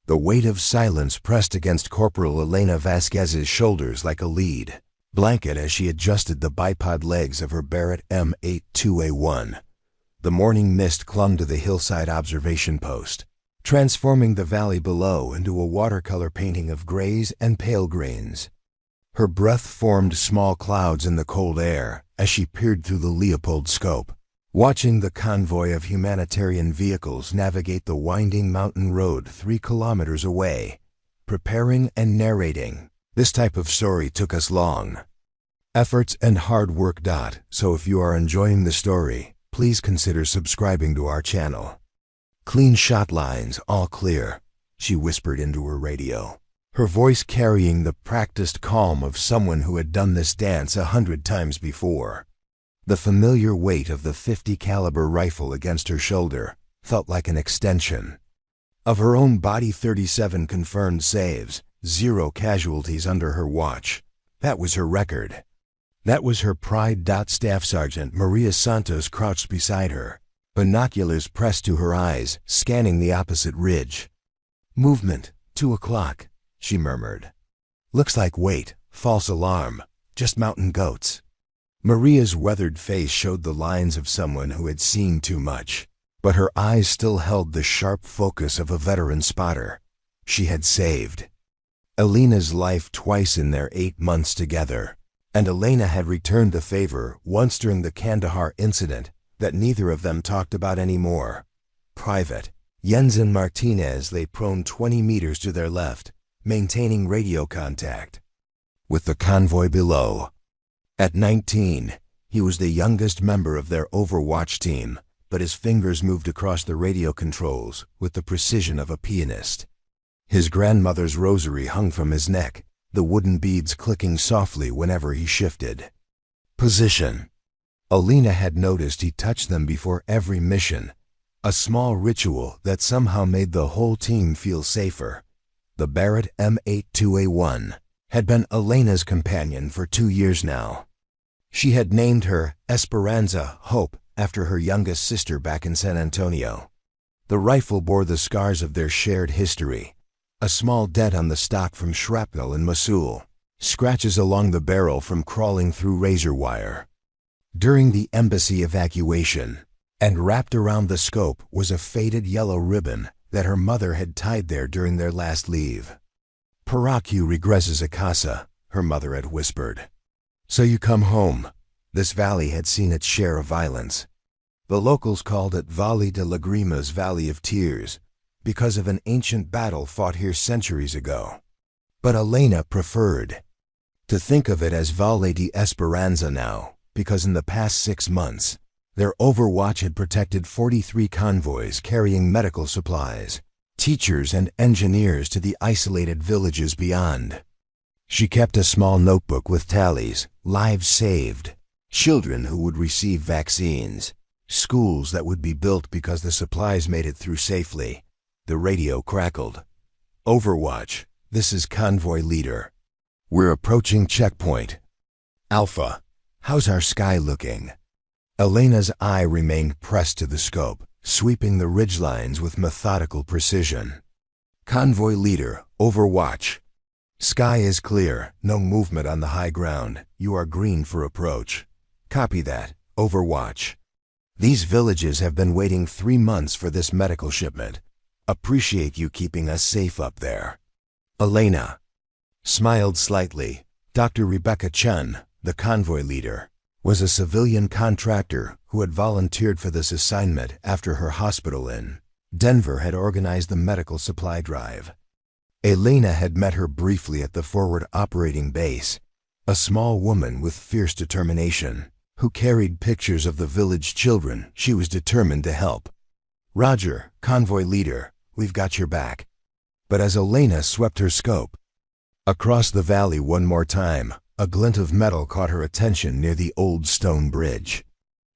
The weight of silence pressed against Corporal Elena Vasquez's shoulders like a lead blanket as she adjusted the bipod legs of her Barrett M82A1. The morning mist clung to the hillside observation post, transforming the valley below into a watercolor painting of grays and pale greens. Her breath formed small clouds in the cold air as she peered through the Leopold scope, watching the convoy of humanitarian vehicles navigate the winding mountain road 3 kilometers away, preparing and narrating. This type of story took us long. Efforts and hard work. So if you are enjoying the story, please consider subscribing to our channel. Clean shot lines, all clear, she whispered into her radio, her voice carrying the practiced calm of someone who had done this dance 100 times before. The familiar weight of the .50 caliber rifle against her shoulder felt like an extension of her own body. 37 confirmed saves, 0 casualties under her watch. That was her record. That was her pride. Staff Sergeant Maria Santos crouched beside her, binoculars pressed to her eyes, scanning the opposite ridge. Movement, 2 o'clock, she murmured. Looks like wait, false alarm, just mountain goats. Maria's weathered face showed the lines of someone who had seen too much, but her eyes still held the sharp focus of a veteran spotter. She had saved Elena's life twice in their 8 months together, and Elena had returned the favor once during the Kandahar incident that neither of them talked about anymore. Private Jensen Martinez lay prone 20 meters to their left, maintaining radio contact with the convoy below. At 19, he was the youngest member of their Overwatch team, but his fingers moved across the radio controls with the precision of a pianist. His grandmother's rosary hung from his neck, the wooden beads clicking softly whenever he shifted position. Elena had noticed he touched them before every mission, a small ritual that somehow made the whole team feel safer. The Barrett M82A1 had been Elena's companion for 2 years now. She had named her Esperanza, Hope, after her youngest sister back in San Antonio. The rifle bore the scars of their shared history. A small dent on the stock from shrapnel in Mosul, scratches along the barrel from crawling through razor wire during the embassy evacuation, and wrapped around the scope was a faded yellow ribbon that her mother had tied there during their last leave. "Para que regreses a casa," her mother had whispered. "So you come home." This valley had seen its share of violence. The locals called it Valle de Lagrimas, Valley of Tears, because of an ancient battle fought here centuries ago. But Elena preferred to think of it as Valle de Esperanza now, because in the past 6 months, their Overwatch had protected 43 convoys carrying medical supplies, teachers and engineers to the isolated villages beyond. She kept a small notebook with tallies, lives saved, children who would receive vaccines, schools that would be built because the supplies made it through safely. The radio crackled. "Overwatch, this is convoy leader. We're approaching checkpoint. Alpha, how's our sky looking?" Elena's eye remained pressed to the scope, sweeping the ridgelines with methodical precision. "Convoy leader, Overwatch. Sky is clear, no movement on the high ground. You are green for approach. Copy that, Overwatch. These villages have been waiting 3 months for this medical shipment. Appreciate you keeping us safe up there." Elena smiled slightly. Dr. Rebecca Chun, the convoy leader, was a civilian contractor who had volunteered for this assignment after her hospital in Denver had organized the medical supply drive. Elena had met her briefly at the forward operating base, a small woman with fierce determination, who carried pictures of the village children she was determined to help. "Roger, convoy leader, we've got your back." But as Elena swept her scope across the valley one more time, a glint of metal caught her attention near the old stone bridge.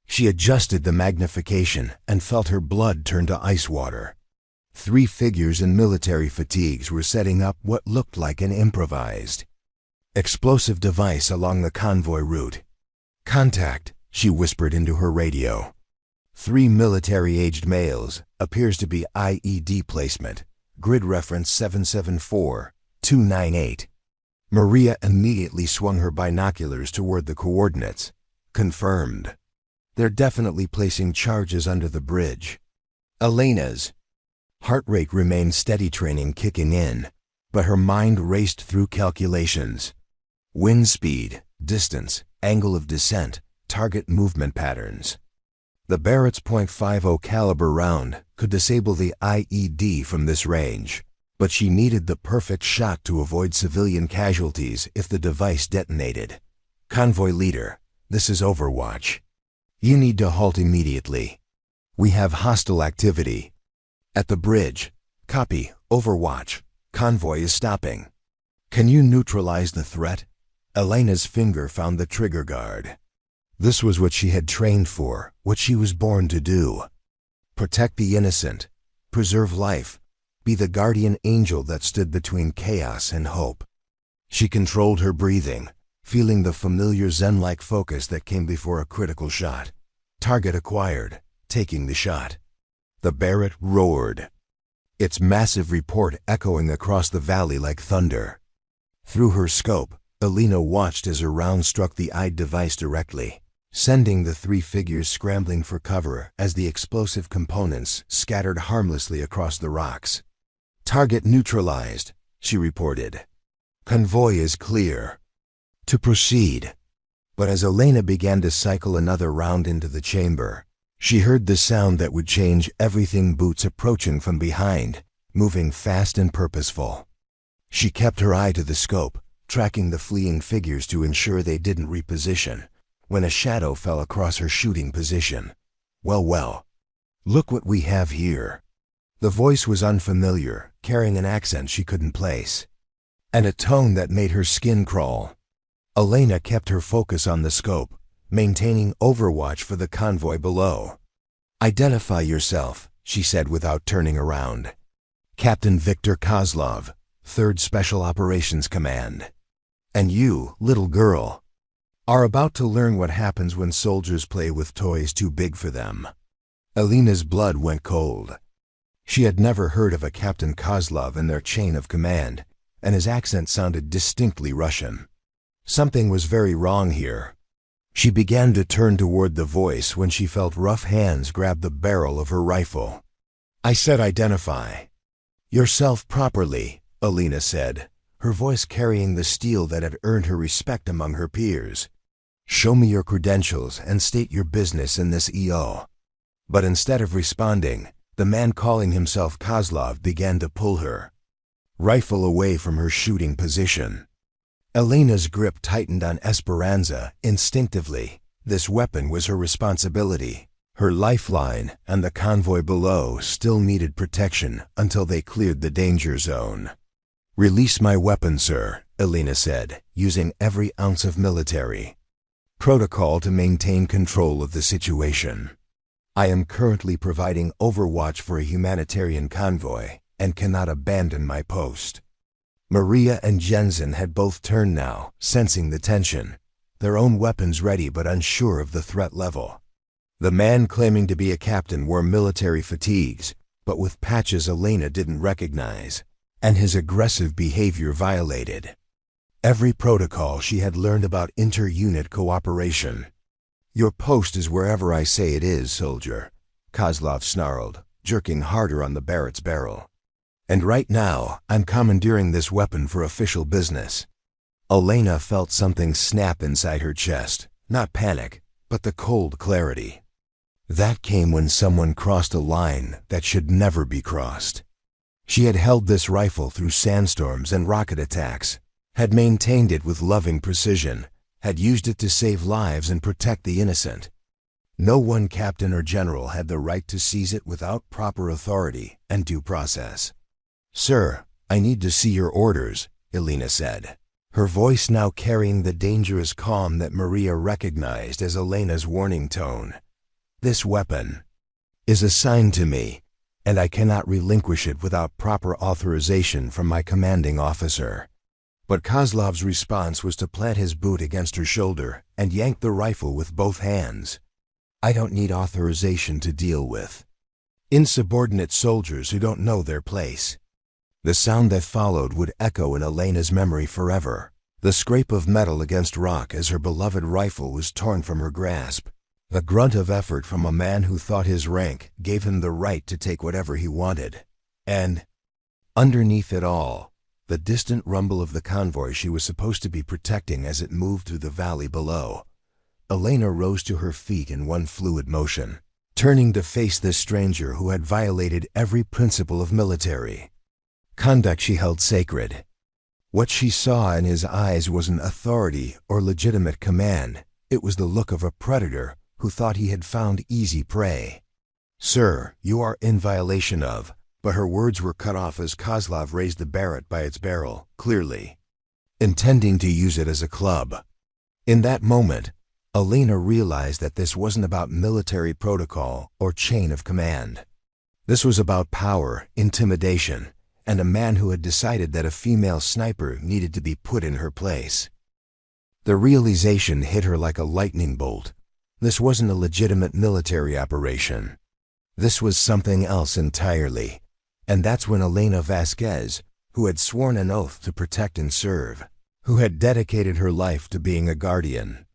She adjusted the magnification and felt her blood turn to ice water. 3 figures in military fatigues were setting up what looked like an improvised explosive device along the convoy route. "Contact," she whispered into her radio. 3 military-aged males, appears to be IED placement, Grid reference 774298. Maria immediately swung her binoculars toward the coordinates. Confirmed. They're definitely placing charges under the bridge. Elena's heart rate remained steady, training kicking in, but her mind raced through calculations. Wind speed, distance, angle of descent, target movement patterns. The Barrett's .50 caliber round could disable the IED from this range, but she needed the perfect shot to avoid civilian casualties if the device detonated. Convoy leader, this is Overwatch. You need to halt immediately. We have hostile activity at the bridge. Copy, Overwatch. Convoy is stopping. Can you neutralize the threat? Elena's finger found the trigger guard. This was what she had trained for, what she was born to do. Protect the innocent, preserve life, be the guardian angel that stood between chaos and hope. She controlled her breathing, feeling the familiar zen-like focus that came before a critical shot. Target acquired, taking the shot. The Barrett roared, its massive report echoing across the valley like thunder. Through her scope, Elena watched as her round struck the eyed device directly, sending the three figures scrambling for cover as the explosive components scattered harmlessly across the rocks. Target neutralized, she reported. Convoy is clear. To proceed. But as Elena began to cycle another round into the chamber, she heard the sound that would change everything. Boots approaching from behind, moving fast and purposeful. She kept her eye to the scope, tracking the fleeing figures to ensure they didn't reposition, when a shadow fell across her shooting position. Well, look what we have here. The voice was unfamiliar, carrying an accent she couldn't place, and a tone that made her skin crawl. Elena kept her focus on the scope, maintaining overwatch for the convoy below. Identify yourself, she said without turning around. Captain Victor Kozlov, 3rd Special Operations Command. And you, little girl, are about to learn what happens when soldiers play with toys too big for them. Elena's blood went cold. She had never heard of a Captain Kozlov in their chain of command, and his accent sounded distinctly Russian. Something was very wrong here. She began to turn toward the voice when she felt rough hands grab the barrel of her rifle. I said identify yourself properly, Elena said, her voice carrying the steel that had earned her respect among her peers. Show me your credentials and state your business in this EO. But instead of responding, the man calling himself Kozlov began to pull her rifle away from her shooting position. Elena's grip tightened on Esperanza instinctively. This weapon was her responsibility. Her lifeline and the convoy below still needed protection until they cleared the danger zone. Release my weapon, sir, Elena said, using every ounce of military protocol to maintain control of the situation. I am currently providing overwatch for a humanitarian convoy and cannot abandon my post. Maria and Jensen had both turned now, sensing the tension, their own weapons ready but unsure of the threat level. The man claiming to be a captain wore military fatigues, but with patches Elena didn't recognize, and his aggressive behavior violated every protocol she had learned about inter-unit cooperation. Your post is wherever I say it is, soldier, Kozlov snarled, jerking harder on the Barrett's barrel. And right now, I'm commandeering this weapon for official business. Elena felt something snap inside her chest, not panic, but the cold clarity. That came when someone crossed a line that should never be crossed. She had held this rifle through sandstorms and rocket attacks, had maintained it with loving precision, had used it to save lives and protect the innocent. No one captain or general had the right to seize it without proper authority and due process. Sir, I need to see your orders, Elena said, her voice now carrying the dangerous calm that Maria recognized as Elena's warning tone. This weapon is assigned to me, and I cannot relinquish it without proper authorization from my commanding officer. But Kozlov's response was to plant his boot against her shoulder and yank the rifle with both hands. I don't need authorization to deal with insubordinate soldiers who don't know their place. The sound that followed would echo in Elena's memory forever. The scrape of metal against rock as her beloved rifle was torn from her grasp. The grunt of effort from a man who thought his rank gave him the right to take whatever he wanted. And underneath it all, the distant rumble of the convoy she was supposed to be protecting as it moved through the valley below. Elena rose to her feet in one fluid motion, turning to face this stranger who had violated every principle of military conduct she held sacred. What she saw in his eyes wasn't authority or legitimate command. It was the look of a predator who thought he had found easy prey. "Sir, you are in violation of..." But her words were cut off as Kozlov raised the Barrett by its barrel, clearly intending to use it as a club. In that moment, Elena realized that this wasn't about military protocol or chain of command. This was about power, intimidation, and a man who had decided that a female sniper needed to be put in her place. The realization hit her like a lightning bolt. This wasn't a legitimate military operation. This was something else entirely. And that's when Elena Vasquez, who had sworn an oath to protect and serve, who had dedicated her life to being a guardian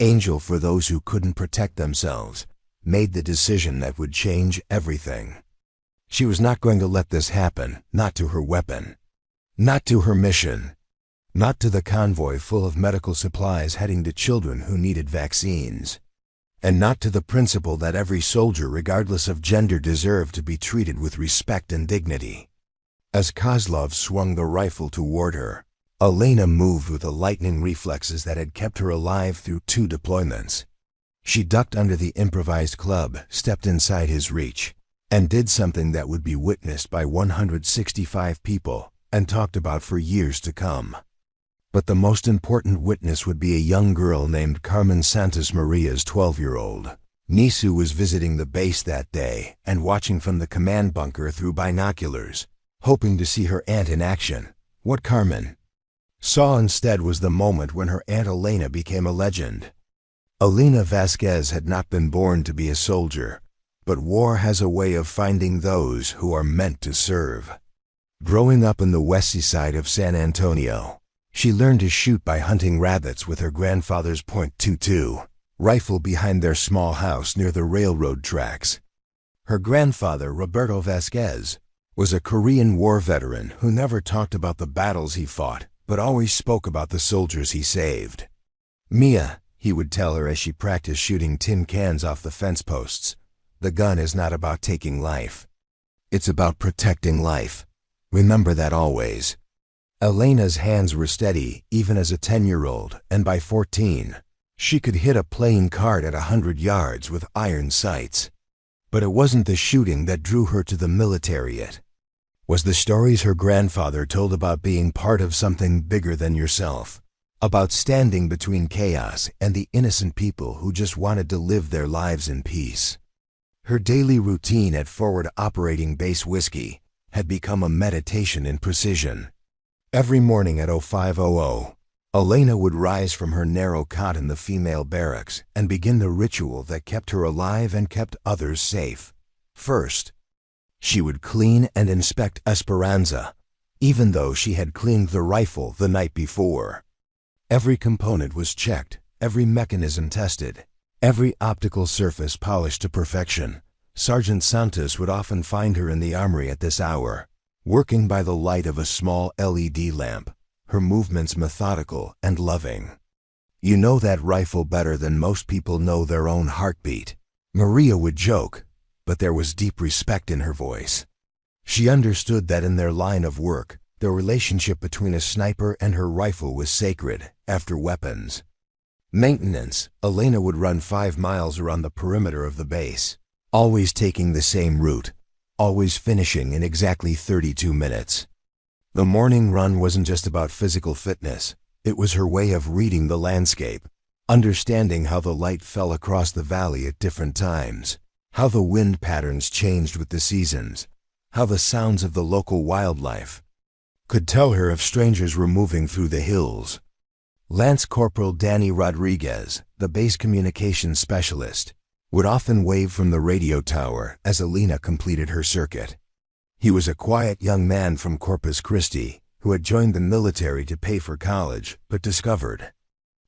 angel for those who couldn't protect themselves, made the decision that would change everything. She was not going to let this happen, not to her weapon, not to her mission, not to the convoy full of medical supplies heading to children who needed vaccines, and not to the principle that every soldier, regardless of gender, deserved to be treated with respect and dignity. As Kozlov swung the rifle toward her, Elena moved with the lightning reflexes that had kept her alive through 2 deployments. She ducked under the improvised club, stepped inside his reach, and did something that would be witnessed by 165 people and talked about for years to come. But the most important witness would be a young girl named Carmen Santos Maria's 12-year-old niece who was visiting the base that day and watching from the command bunker through binoculars, hoping to see her aunt in action. What Carmen saw instead was the moment when her Aunt Elena became a legend. Elena Vasquez had not been born to be a soldier, but war has a way of finding those who are meant to serve. Growing up in the west side of San Antonio, she learned to shoot by hunting rabbits with her grandfather's .22 rifle behind their small house near the railroad tracks. Her grandfather, Roberto Vasquez, was a Korean War veteran who never talked about the battles he fought, but always spoke about the soldiers he saved. "Mia," he would tell her as she practiced shooting tin cans off the fence posts, "the gun is not about taking life. It's about protecting life. Remember that always." Elena's hands were steady even as a 10-year-old, and by 14, she could hit a playing card at 100 yards with iron sights. But it wasn't the shooting that drew her to the military. It was the stories her grandfather told about being part of something bigger than yourself, about standing between chaos and the innocent people who just wanted to live their lives in peace. Her daily routine at Forward Operating Base Whiskey had become a meditation in precision. Every morning at 0500, Elena would rise from her narrow cot in the female barracks and begin the ritual that kept her alive and kept others safe. First, she would clean and inspect Esperanza, even though she had cleaned the rifle the night before. Every component was checked, every mechanism tested, every optical surface polished to perfection. Sergeant Santos would often find her in the armory at this hour, working by the light of a small LED lamp, her movements methodical and loving. "You know that rifle better than most people know their own heartbeat," Maria would joke, but there was deep respect in her voice. She understood that in their line of work, the relationship between a sniper and her rifle was sacred, after weapons. Maintenance, Elena would run 5 miles around the perimeter of the base, always taking the same route, always finishing in exactly 32 minutes. The morning run wasn't just about physical fitness, it was her way of reading the landscape, understanding how the light fell across the valley at different times, how the wind patterns changed with the seasons, how the sounds of the local wildlife could tell her if strangers were moving through the hills. Lance Corporal Danny Rodriguez, the base communications specialist, would often wave from the radio tower as Elena completed her circuit. He was a quiet young man from Corpus Christi who had joined the military to pay for college, but discovered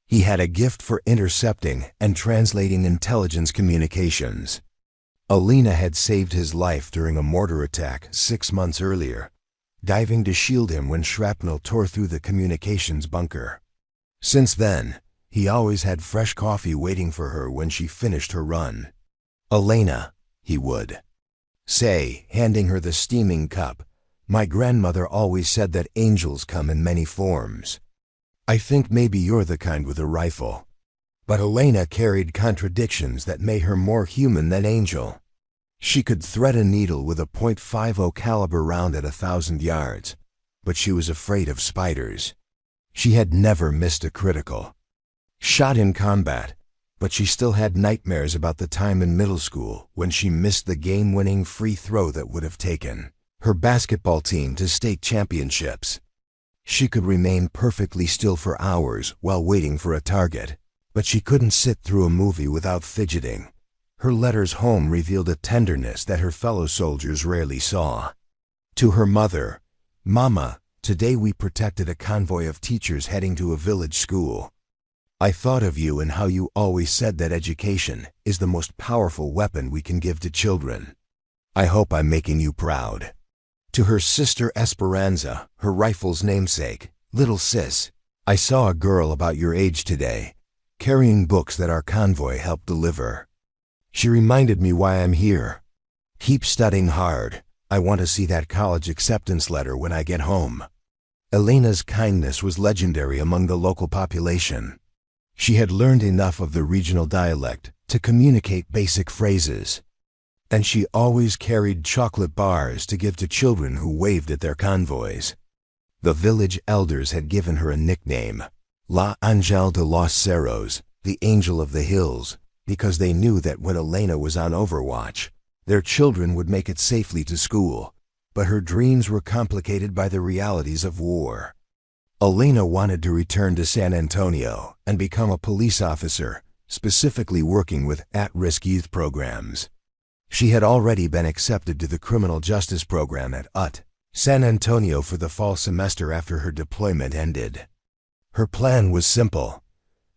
he had a gift for intercepting and translating intelligence communications. Elena had saved his life during a mortar attack 6 months earlier, diving to shield him when shrapnel tore through the communications bunker. Since then, he always had fresh coffee waiting for her when she finished her run. "Elena," he would say, handing her the steaming cup, "my grandmother always said that angels come in many forms. I think maybe you're the kind with a rifle." But Elena carried contradictions that made her more human than angel. She could thread a needle with a .50 caliber round at 1,000 yards, but she was afraid of spiders. She had never missed a critical shot in combat, but she still had nightmares about the time in middle school when she missed the game-winning free throw that would have taken her basketball team to state championships. She could remain perfectly still for hours while waiting for a target, but she couldn't sit through a movie without fidgeting. Her letters home revealed a tenderness that her fellow soldiers rarely saw. To her mother, "Mama, today we protected a convoy of teachers heading to a village school. I thought of you and how you always said that education is the most powerful weapon we can give to children. I hope I'm making you proud." To her sister Esperanza, her rifle's namesake, "Little sis, I saw a girl about your age today, carrying books that our convoy helped deliver. She reminded me why I'm here. Keep studying hard. I want to see that college acceptance letter when I get home." Elena's kindness was legendary among the local population. She had learned enough of the regional dialect to communicate basic phrases, and she always carried chocolate bars to give to children who waved at their convoys. The village elders had given her a nickname, La Ángel de los Cerros, the Angel of the Hills, because they knew that when Elena was on overwatch, their children would make it safely to school, but her dreams were complicated by the realities of war. Elena wanted to return to San Antonio and become a police officer, specifically working with at-risk youth programs. She had already been accepted to the criminal justice program at San Antonio for the fall semester after her deployment ended. Her plan was simple: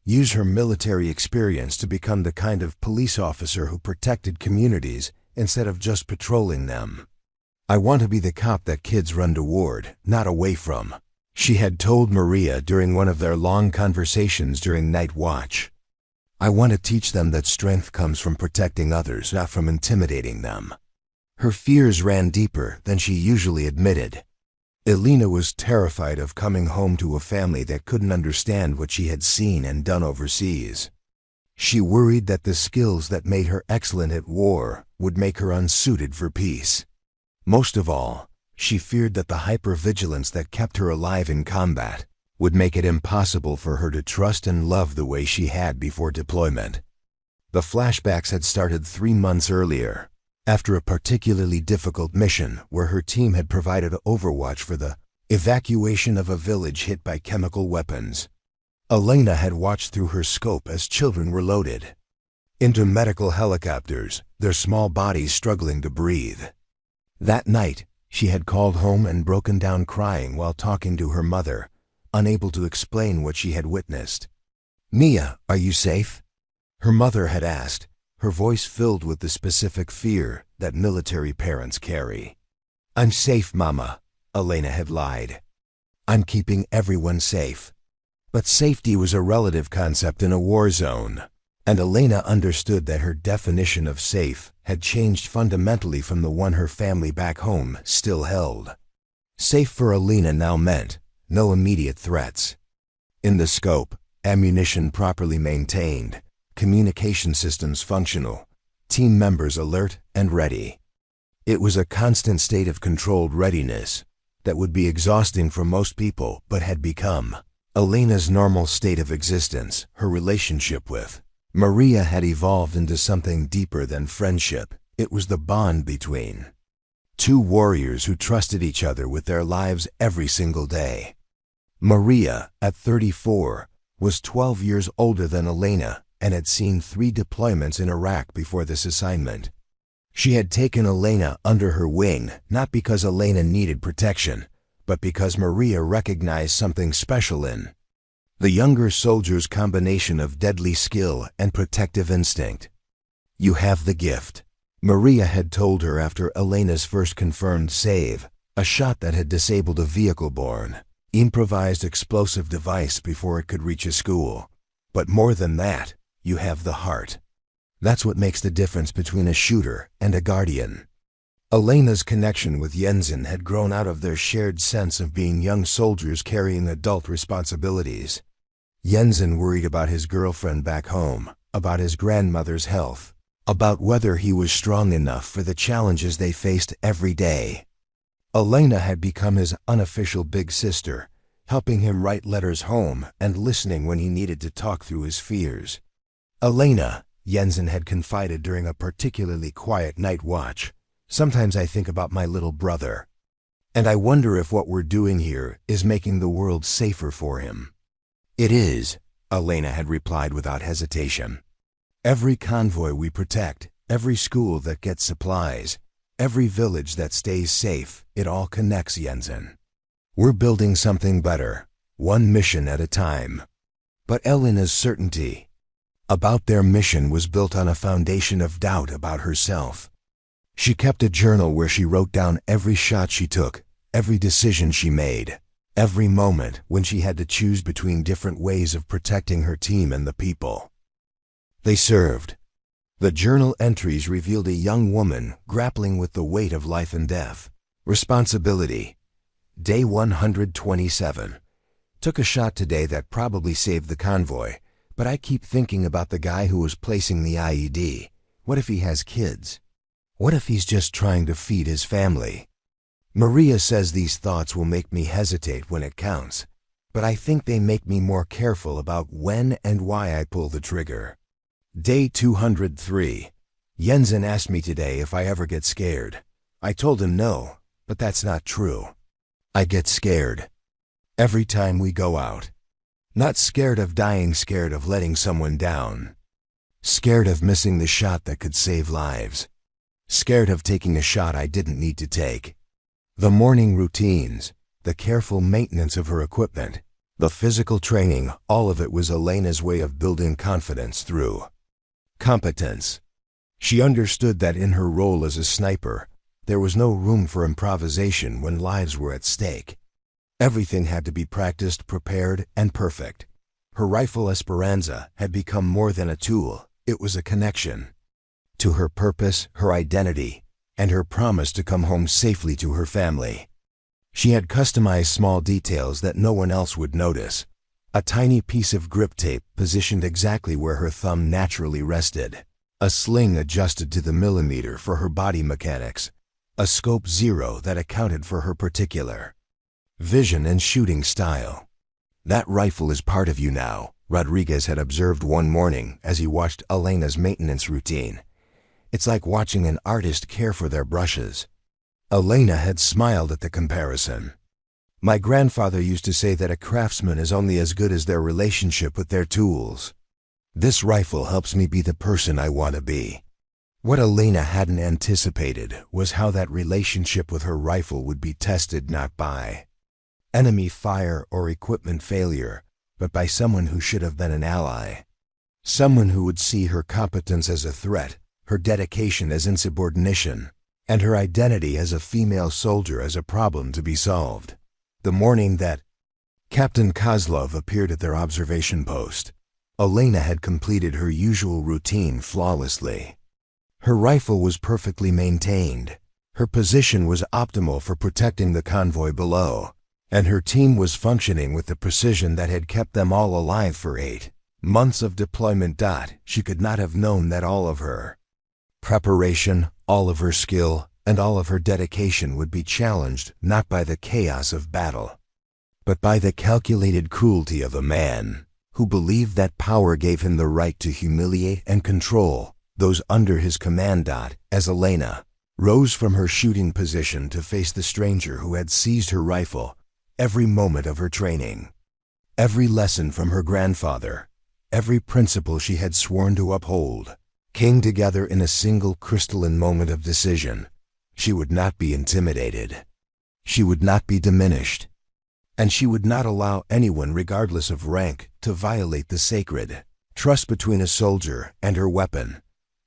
use her military experience to become the kind of police officer who protected communities instead of just patrolling them. "I want to be the cop that kids run toward, not away from," she had told Maria during one of their long conversations during night watch. "I want to teach them that strength comes from protecting others, not from intimidating them." Her fears ran deeper than she usually admitted. Elena was terrified of coming home to a family that couldn't understand what she had seen and done overseas. She worried that the skills that made her excellent at war would make her unsuited for peace. Most of all, she feared that the hypervigilance that kept her alive in combat would make it impossible for her to trust and love the way she had before deployment. The flashbacks had started 3 months earlier, after a particularly difficult mission where her team had provided overwatch for the evacuation of a village hit by chemical weapons. Elena had watched through her scope as children were loaded into medical helicopters, their small bodies struggling to breathe. That night, she had called home and broken down crying while talking to her mother, unable to explain what she had witnessed. "Mia, are you safe?" her mother had asked, her voice filled with the specific fear that military parents carry. "I'm safe, Mama," Elena had lied. "I'm keeping everyone safe." But safety was a relative concept in a war zone, and Elena understood that her definition of safe had changed fundamentally from the one her family back home still held. Safe for Elena now meant no immediate threats. In the scope, ammunition properly maintained, communication systems functional, team members alert and ready. It was a constant state of controlled readiness that would be exhausting for most people but had become Elena's normal state of existence. Her relationship with Maria had evolved into something deeper than friendship. It was the bond between two warriors who trusted each other with their lives every single day. Maria, at 34, was 12 years older than Elena and had seen 3 deployments in Iraq before this assignment. She had taken Elena under her wing, not because Elena needed protection, but because Maria recognized something special in the younger soldier's combination of deadly skill and protective instinct. "You have the gift," Maria had told her after Elena's first confirmed save, a shot that had disabled a vehicle-borne, improvised explosive device before it could reach a school. "But more than that, you have the heart. That's what makes the difference between a shooter and a guardian." Elena's connection with Jensen had grown out of their shared sense of being young soldiers carrying adult responsibilities. Jensen worried about his girlfriend back home, about his grandmother's health, about whether he was strong enough for the challenges they faced every day. Elena had become his unofficial big sister, helping him write letters home and listening when he needed to talk through his fears. "Elena," Jensen had confided during a particularly quiet night watch, "sometimes I think about my little brother. And I wonder if what we're doing here is making the world safer for him." "It is," Elena had replied without hesitation. "Every convoy we protect, every school that gets supplies, every village that stays safe, it all connects, Jensen. We're building something better, one mission at a time." But Elena's certainty about their mission was built on a foundation of doubt about herself. She kept a journal where she wrote down every shot she took, every decision she made, every moment when she had to choose between different ways of protecting her team and the people they served. The journal entries revealed a young woman grappling with the weight of life and death. Responsibility. Day 127. "Took a shot today that probably saved the convoy, but I keep thinking about the guy who was placing the IED. What if he has kids? What if he's just trying to feed his family?" Maria says these thoughts will make me hesitate when it counts, but I think they make me more careful about when and why I pull the trigger. Day 203. Jensen asked me today if I ever get scared. I told him no, but that's not true. I get scared every time we go out. Not scared of dying, scared of letting someone down. Scared of missing the shot that could save lives. Scared of taking a shot I didn't need to take. The morning routines, the careful maintenance of her equipment, the physical training, all of it was Elena's way of building confidence through competence. She understood that in her role as a sniper, there was no room for improvisation when lives were at stake. Everything had to be practiced, prepared, and perfect. Her rifle Esperanza had become more than a tool, it was a connection to her purpose, her identity, and her promise to come home safely to her family. She had customized small details that no one else would notice. A tiny piece of grip tape positioned exactly where her thumb naturally rested. A sling adjusted to the millimeter for her body mechanics. A scope 0 that accounted for her particular vision and shooting style. "That rifle is part of you now," Rodriguez had observed one morning as he watched Elena's maintenance routine. "It's like watching an artist care for their brushes." Elena had smiled at the comparison. "My grandfather used to say that a craftsman is only as good as their relationship with their tools. This rifle helps me be the person I want to be." What Elena hadn't anticipated was how that relationship with her rifle would be tested not by enemy fire or equipment failure, but by someone who should have been an ally. Someone who would see her competence as a threat, her dedication as insubordination, and her identity as a female soldier as a problem to be solved. The morning that Captain Kozlov appeared at their observation post, Elena had completed her usual routine flawlessly. Her rifle was perfectly maintained, her position was optimal for protecting the convoy below, and her team was functioning with the precision that had kept them all alive for 8 months of deployment. She could not have known that all of her preparation, all of her skill, and all of her dedication would be challenged not by the chaos of battle, but by the calculated cruelty of a man who believed that power gave him the right to humiliate and control those under his command. As Elena rose from her shooting position to face the stranger who had seized her rifle, every moment of her training, every lesson from her grandfather, every principle she had sworn to uphold, came together in a single crystalline moment of decision. She would not be intimidated. She would not be diminished. And she would not allow anyone, regardless of rank, to violate the sacred trust between a soldier and her weapon.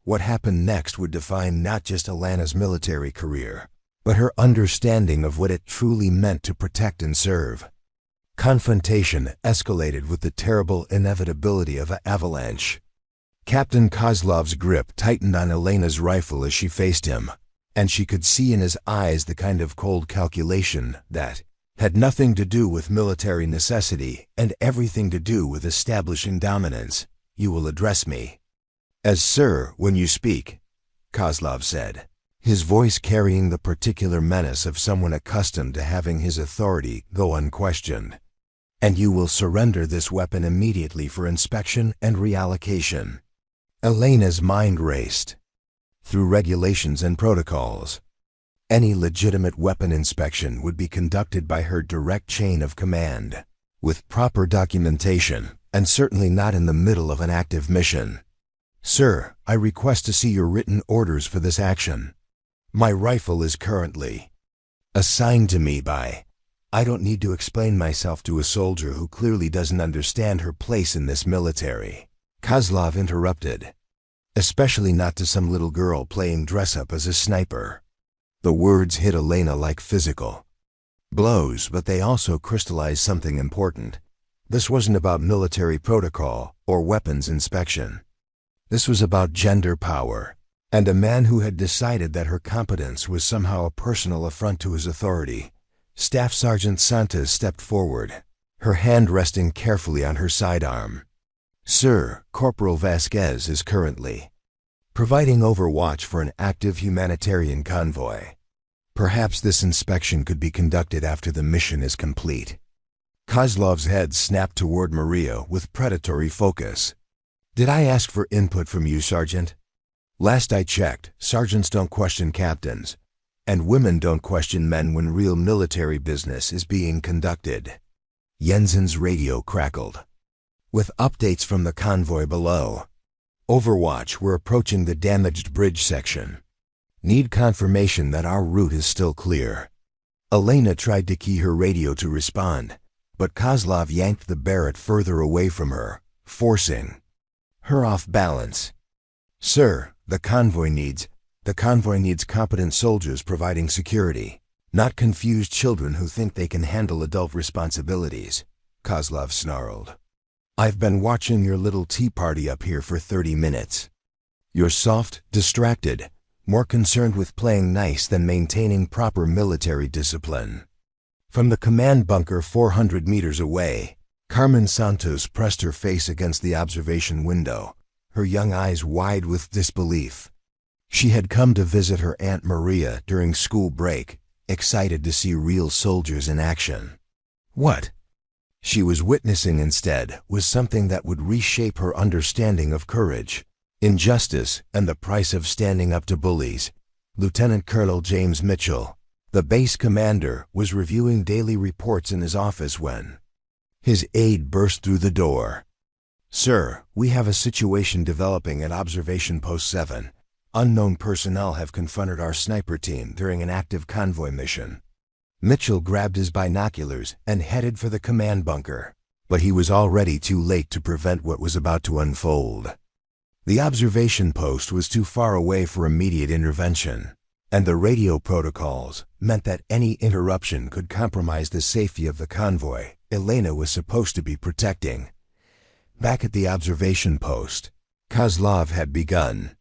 What happened next would define not just Elena's military career, but her understanding of what it truly meant to protect and serve. Confrontation escalated with the terrible inevitability of an avalanche. Captain Kozlov's grip tightened on Elena's rifle as she faced him, and she could see in his eyes the kind of cold calculation that had nothing to do with military necessity and everything to do with establishing dominance. "You will address me as sir when you speak," Kozlov said, his voice carrying the particular menace of someone accustomed to having his authority go unquestioned. "And you will surrender this weapon immediately for inspection and reallocation." Elena's mind raced through regulations and protocols. Any legitimate weapon inspection would be conducted by her direct chain of command, with proper documentation, and certainly not in the middle of an active mission. "Sir, I request to see your written orders for this action. My rifle is currently assigned to me by—" "I don't need to explain myself to a soldier who clearly doesn't understand her place in this military," Kozlov interrupted. "Especially not to some little girl playing dress-up as a sniper." The words hit Elena like physical blows, but they also crystallized something important. This wasn't about military protocol or weapons inspection. This was about gender power, and a man who had decided that her competence was somehow a personal affront to his authority. Staff Sergeant Santos stepped forward, her hand resting carefully on her sidearm. "Sir, Corporal Vasquez is currently providing overwatch for an active humanitarian convoy. Perhaps this inspection could be conducted after the mission is complete." Kozlov's head snapped toward Maria with predatory focus. "Did I ask for input from you, Sergeant? Last I checked, sergeants don't question captains, and women don't question men when real military business is being conducted." Jensen's radio crackled with updates from the convoy below. "Overwatch, we're approaching the damaged bridge section. Need confirmation that our route is still clear." Elena tried to key her radio to respond, but Kozlov yanked the Barrett further away from her, forcing her off balance. "Sir, the convoy needs competent soldiers providing security, not confused children who think they can handle adult responsibilities," Kozlov snarled. "I've been watching your little tea party up here for 30 minutes. You're soft, distracted, more concerned with playing nice than maintaining proper military discipline." From the command bunker 400 meters away, Carmen Santos pressed her face against the observation window, her young eyes wide with disbelief. She had come to visit her Aunt Maria during school break, excited to see real soldiers in action. What she was witnessing instead was something that would reshape her understanding of courage, injustice, and the price of standing up to bullies. Lieutenant Colonel James Mitchell, the base commander, was reviewing daily reports in his office when his aide burst through the door. "Sir, we have a situation developing at Observation Post 7. Unknown personnel have confronted our sniper team during an active convoy mission." Mitchell grabbed his binoculars and headed for the command bunker, but he was already too late to prevent what was about to unfold. The observation post was too far away for immediate intervention, and the radio protocols meant that any interruption could compromise the safety of the convoy Elena was supposed to be protecting. Back at the observation post, Kozlov had begun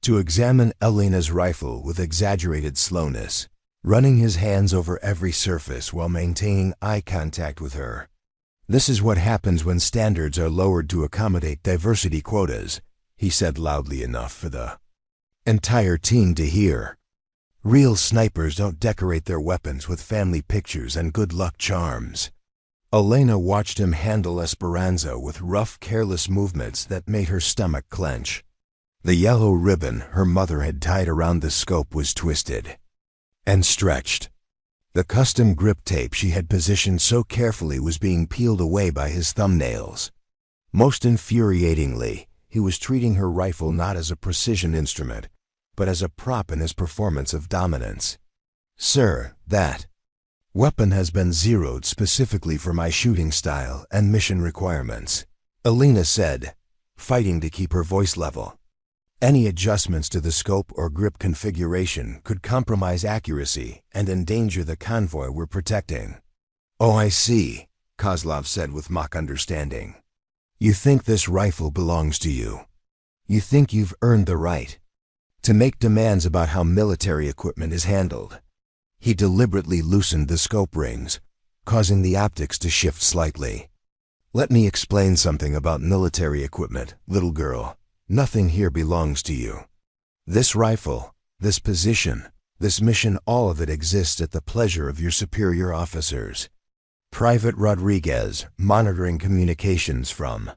to examine Elena's rifle with exaggerated slowness, running his hands over every surface while maintaining eye contact with her. "This is what happens when standards are lowered to accommodate diversity quotas," he said loudly enough for the entire team to hear. "Real snipers don't decorate their weapons with family pictures and good luck charms." Elena watched him handle Esperanza with rough, careless movements that made her stomach clench. The yellow ribbon her mother had tied around the scope was twisted and stretched. The custom grip tape she had positioned so carefully was being peeled away by his thumbnails. Most infuriatingly, he was treating her rifle not as a precision instrument, but as a prop in his performance of dominance. "Sir, that weapon has been zeroed specifically for my shooting style and mission requirements," Elena said, fighting to keep her voice level. Any adjustments to the scope or grip configuration could compromise accuracy and endanger the convoy we're protecting. "Oh, I see," Kozlov said with mock understanding. "You think this rifle belongs to you. You think you've earned the right to make demands about how military equipment is handled." He deliberately loosened the scope rings, causing the optics to shift slightly. "Let me explain something about military equipment, little girl. Nothing here belongs to you. This rifle, this position, this mission, all of it exists at the pleasure of your superior officers." Private Rodriguez, monitoring communications from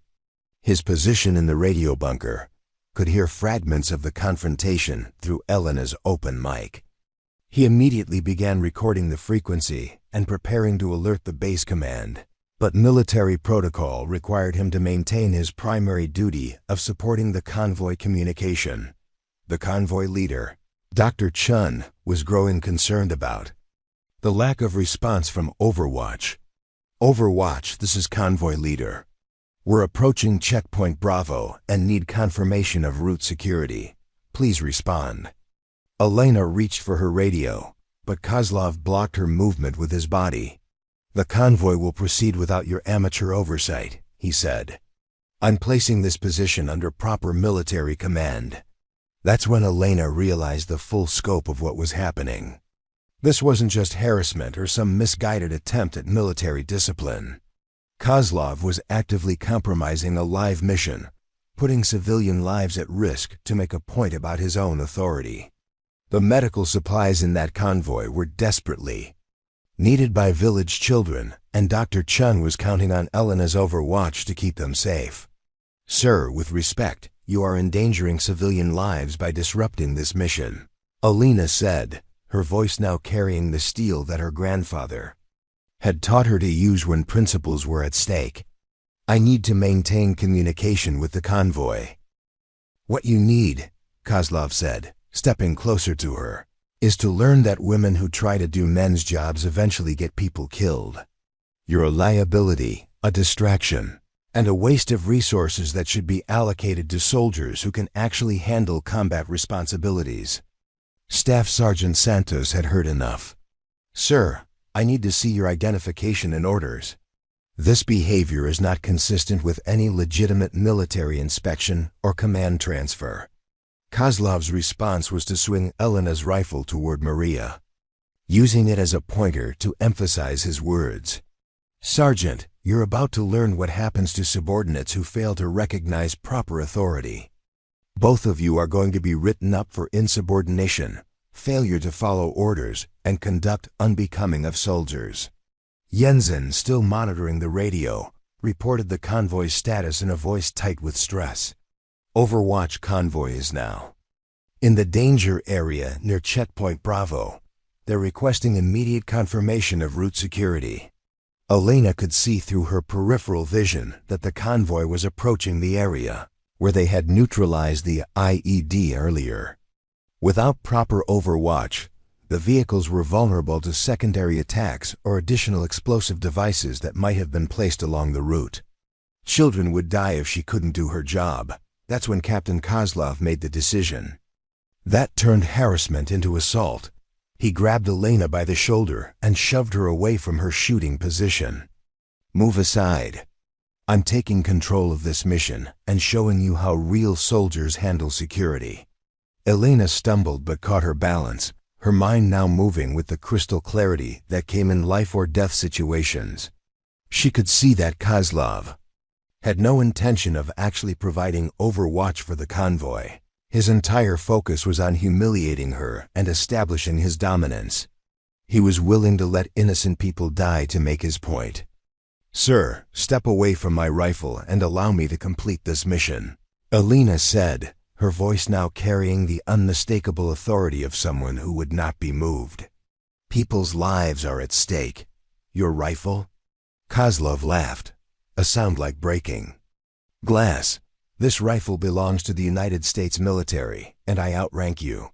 his position in the radio bunker, could hear fragments of the confrontation through Elena's open mic. He immediately began recording the frequency and preparing to alert the base command. But military protocol required him to maintain his primary duty of supporting the convoy communication. The convoy leader, Dr. Chun, was growing concerned about the lack of response from Overwatch. "Overwatch, this is convoy leader. We're approaching checkpoint Bravo and need confirmation of route security. Please respond." Elena reached for her radio, but Kozlov blocked her movement with his body. "The convoy will proceed without your amateur oversight," he said. "I'm placing this position under proper military command." That's when Elena realized the full scope of what was happening. This wasn't just harassment or some misguided attempt at military discipline. Kozlov was actively compromising a live mission, putting civilian lives at risk to make a point about his own authority. The medical supplies in that convoy were desperately needed by village children, and Dr. Chun was counting on Elena's Overwatch to keep them safe. "Sir, with respect, you are endangering civilian lives by disrupting this mission," Elena said, her voice now carrying the steel that her grandfather had taught her to use when principles were at stake. "I need to maintain communication with the convoy." "What you need," Kozlov said, stepping closer to her, "is to learn that women who try to do men's jobs eventually get people killed. You're a liability, a distraction, and a waste of resources that should be allocated to soldiers who can actually handle combat responsibilities." Staff Sergeant Santos had heard enough. "Sir, I need to see your identification and orders. This behavior is not consistent with any legitimate military inspection or command transfer." Kozlov's response was to swing Elena's rifle toward Maria, using it as a pointer to emphasize his words. "Sergeant, you're about to learn what happens to subordinates who fail to recognize proper authority. Both of you are going to be written up for insubordination, failure to follow orders, and conduct unbecoming of soldiers." Jensen, still monitoring the radio, reported the convoy's status in a voice tight with stress. "Overwatch convoy is now in the danger area near checkpoint Bravo. They're requesting immediate confirmation of route security." Elena could see through her peripheral vision that the convoy was approaching the area where they had neutralized the IED earlier. Without proper overwatch, the vehicles were vulnerable to secondary attacks or additional explosive devices that might have been placed along the route. Children would die if she couldn't do her job. That's when Captain Kozlov made the decision. That turned harassment into assault. He grabbed Elena by the shoulder and shoved her away from her shooting position. "Move aside. I'm taking control of this mission and showing you how real soldiers handle security." Elena stumbled but caught her balance, her mind now moving with the crystal clarity that came in life or death situations. She could see that Kozlov had no intention of actually providing overwatch for the convoy. His entire focus was on humiliating her and establishing his dominance. He was willing to let innocent people die to make his point. "Sir, step away from my rifle and allow me to complete this mission," Elena said, her voice now carrying the unmistakable authority of someone who would not be moved. "People's lives are at stake. Your rifle?" Kozlov laughed, a sound like breaking glass. This rifle belongs to the United States military, and I outrank you.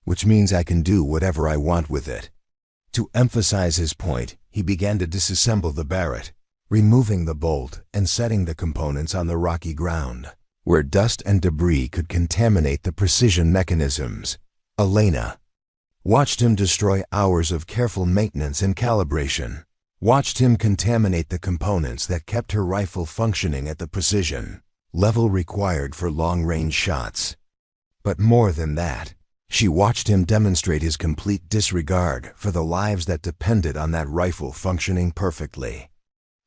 Which means I can do whatever I want with it." To emphasize his point, he began to disassemble the Barrett, removing the bolt and setting the components on the rocky ground, where dust and debris could contaminate the precision mechanisms. Elena watched him destroy hours of careful maintenance and calibration, watched him contaminate the components that kept her rifle functioning at the precision level required for long-range shots. But more than that, she watched him demonstrate his complete disregard for the lives that depended on that rifle functioning perfectly.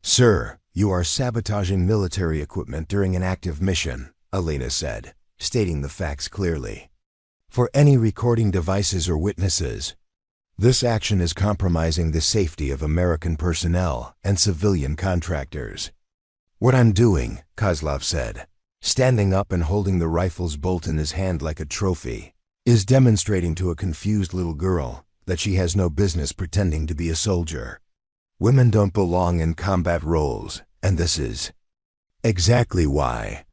"Sir, you are sabotaging military equipment during an active mission," Elena said, stating the facts clearly. "For any recording devices or witnesses, this action is compromising the safety of American personnel and civilian contractors." "What I'm doing," Kozlov said, standing up and holding the rifle's bolt in his hand like a trophy, "is demonstrating to a confused little girl that she has no business pretending to be a soldier. Women don't belong in combat roles, and this is exactly why."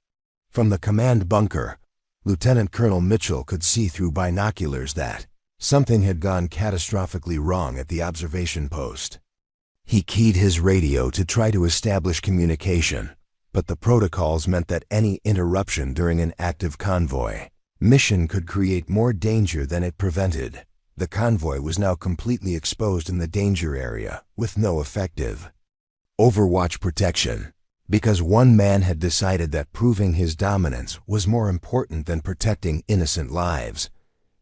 From the command bunker, Lieutenant Colonel Mitchell could see through binoculars that something had gone catastrophically wrong at the observation post. He keyed his radio to try to establish communication, but the protocols meant that any interruption during an active convoy mission could create more danger than it prevented. The convoy was now completely exposed in the danger area, with no effective overwatch protection, because one man had decided that proving his dominance was more important than protecting innocent lives.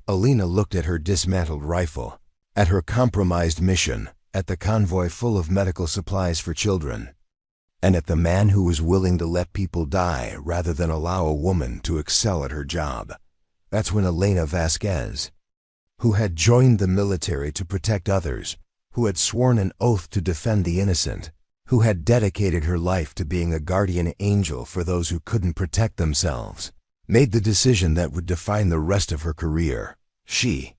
Elena looked at her dismantled rifle, at her compromised mission, at the convoy full of medical supplies for children, and at the man who was willing to let people die rather than allow a woman to excel at her job. That's when Elena Vasquez, who had joined the military to protect others, who had sworn an oath to defend the innocent, who had dedicated her life to being a guardian angel for those who couldn't protect themselves, made the decision that would define the rest of her career. She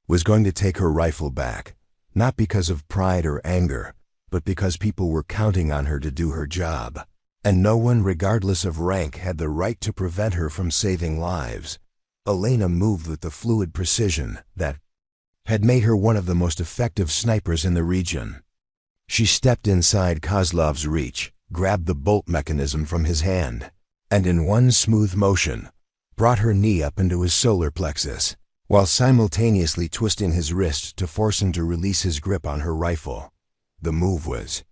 was going to take her rifle back, not because of pride or anger, but because people were counting on her to do her job, and no one, regardless of rank, had the right to prevent her from saving lives. Elena moved with the fluid precision that had made her one of the most effective snipers in the region. She stepped inside Kozlov's reach, grabbed the bolt mechanism from his hand, and in one smooth motion, brought her knee up into his solar plexus, while simultaneously twisting his wrist to force him to release his grip on her rifle. The move was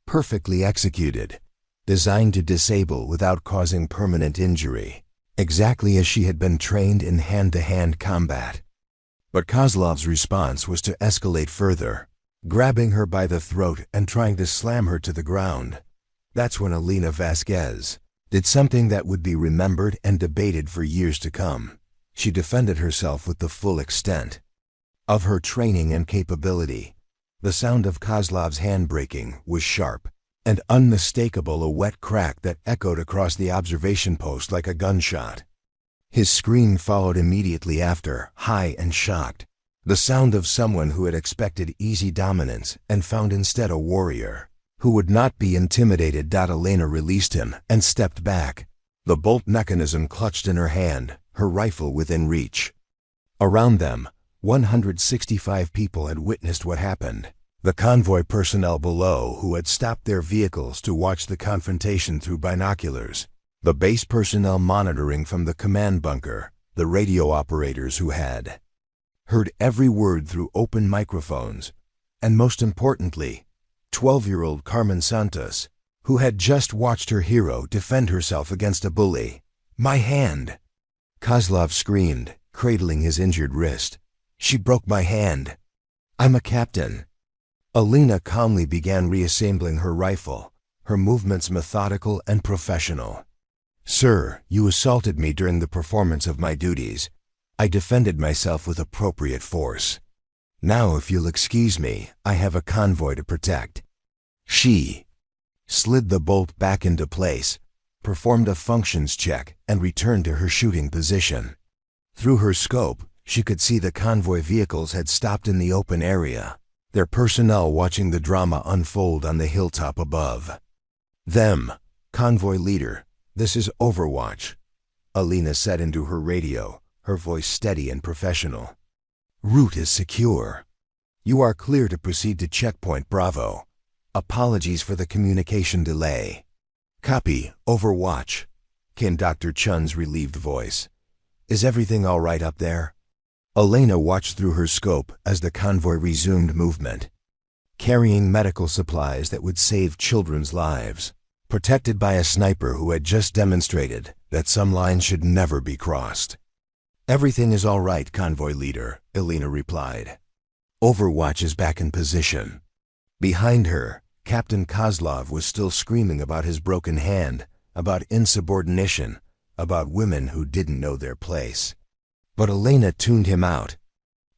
perfectly executed, designed to disable without causing permanent injury, exactly as she had been trained in hand-to-hand combat. But Kozlov's response was to escalate further, grabbing her by the throat and trying to slam her to the ground. That's when Elena Vasquez did something that would be remembered and debated for years to come. She defended herself with the full extent of her training and capability. The sound of Kozlov's hand breaking was sharp and unmistakable, a wet crack that echoed across the observation post like a gunshot. His scream followed immediately after, high and shocked, the sound of someone who had expected easy dominance and found instead a warrior who would not be intimidated. Elena released him and stepped back, the bolt mechanism clutched in her hand, her rifle within reach. Around them, 165 people had witnessed what happened. The convoy personnel below who had stopped their vehicles to watch the confrontation through binoculars, the base personnel monitoring from the command bunker, the radio operators who had heard every word through open microphones, and most importantly, 12-year-old Carmen Santos, who had just watched her hero defend herself against a bully. "My hand!" Kozlov screamed, cradling his injured wrist. "She broke my hand. I'm a captain." Elena calmly began reassembling her rifle, her movements methodical and professional. "Sir, you assaulted me during the performance of my duties. I defended myself with appropriate force. Now, if you'll excuse me, I have a convoy to protect." She slid the bolt back into place, performed a functions check, and returned to her shooting position. Through her scope, she could see the convoy vehicles had stopped in the open area, their personnel watching the drama unfold on the hilltop above. Them, convoy leader, "This is Overwatch," Elena said into her radio, her voice steady and professional. "Route is secure. You are clear to proceed to Checkpoint Bravo. Apologies for the communication delay." "Copy, Overwatch," came Dr. Chun's relieved voice. "Is everything all right up there?" Elena watched through her scope as the convoy resumed movement, carrying medical supplies that would save children's lives, protected by a sniper who had just demonstrated that some lines should never be crossed. "Everything is all right, convoy leader," Elena replied. "Overwatch is back in position." Behind her, Captain Kozlov was still screaming about his broken hand, about insubordination, about women who didn't know their place. But Elena tuned him out,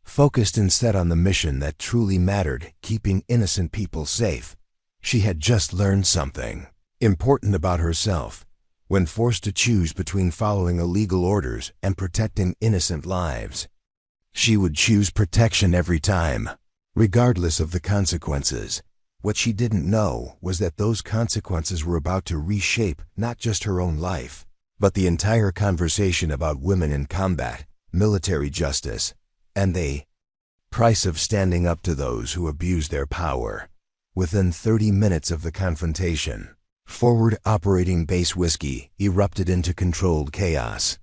focused instead on the mission that truly mattered, keeping innocent people safe. She had just learned something important about herself. When forced to choose between following illegal orders and protecting innocent lives, she would choose protection every time, regardless of the consequences. What she didn't know was that those consequences were about to reshape not just her own life, but the entire conversation about women in combat, military justice, and the price of standing up to those who abuse their power. Within 30 minutes of the confrontation, Forward Operating Base Whiskey erupted into controlled chaos.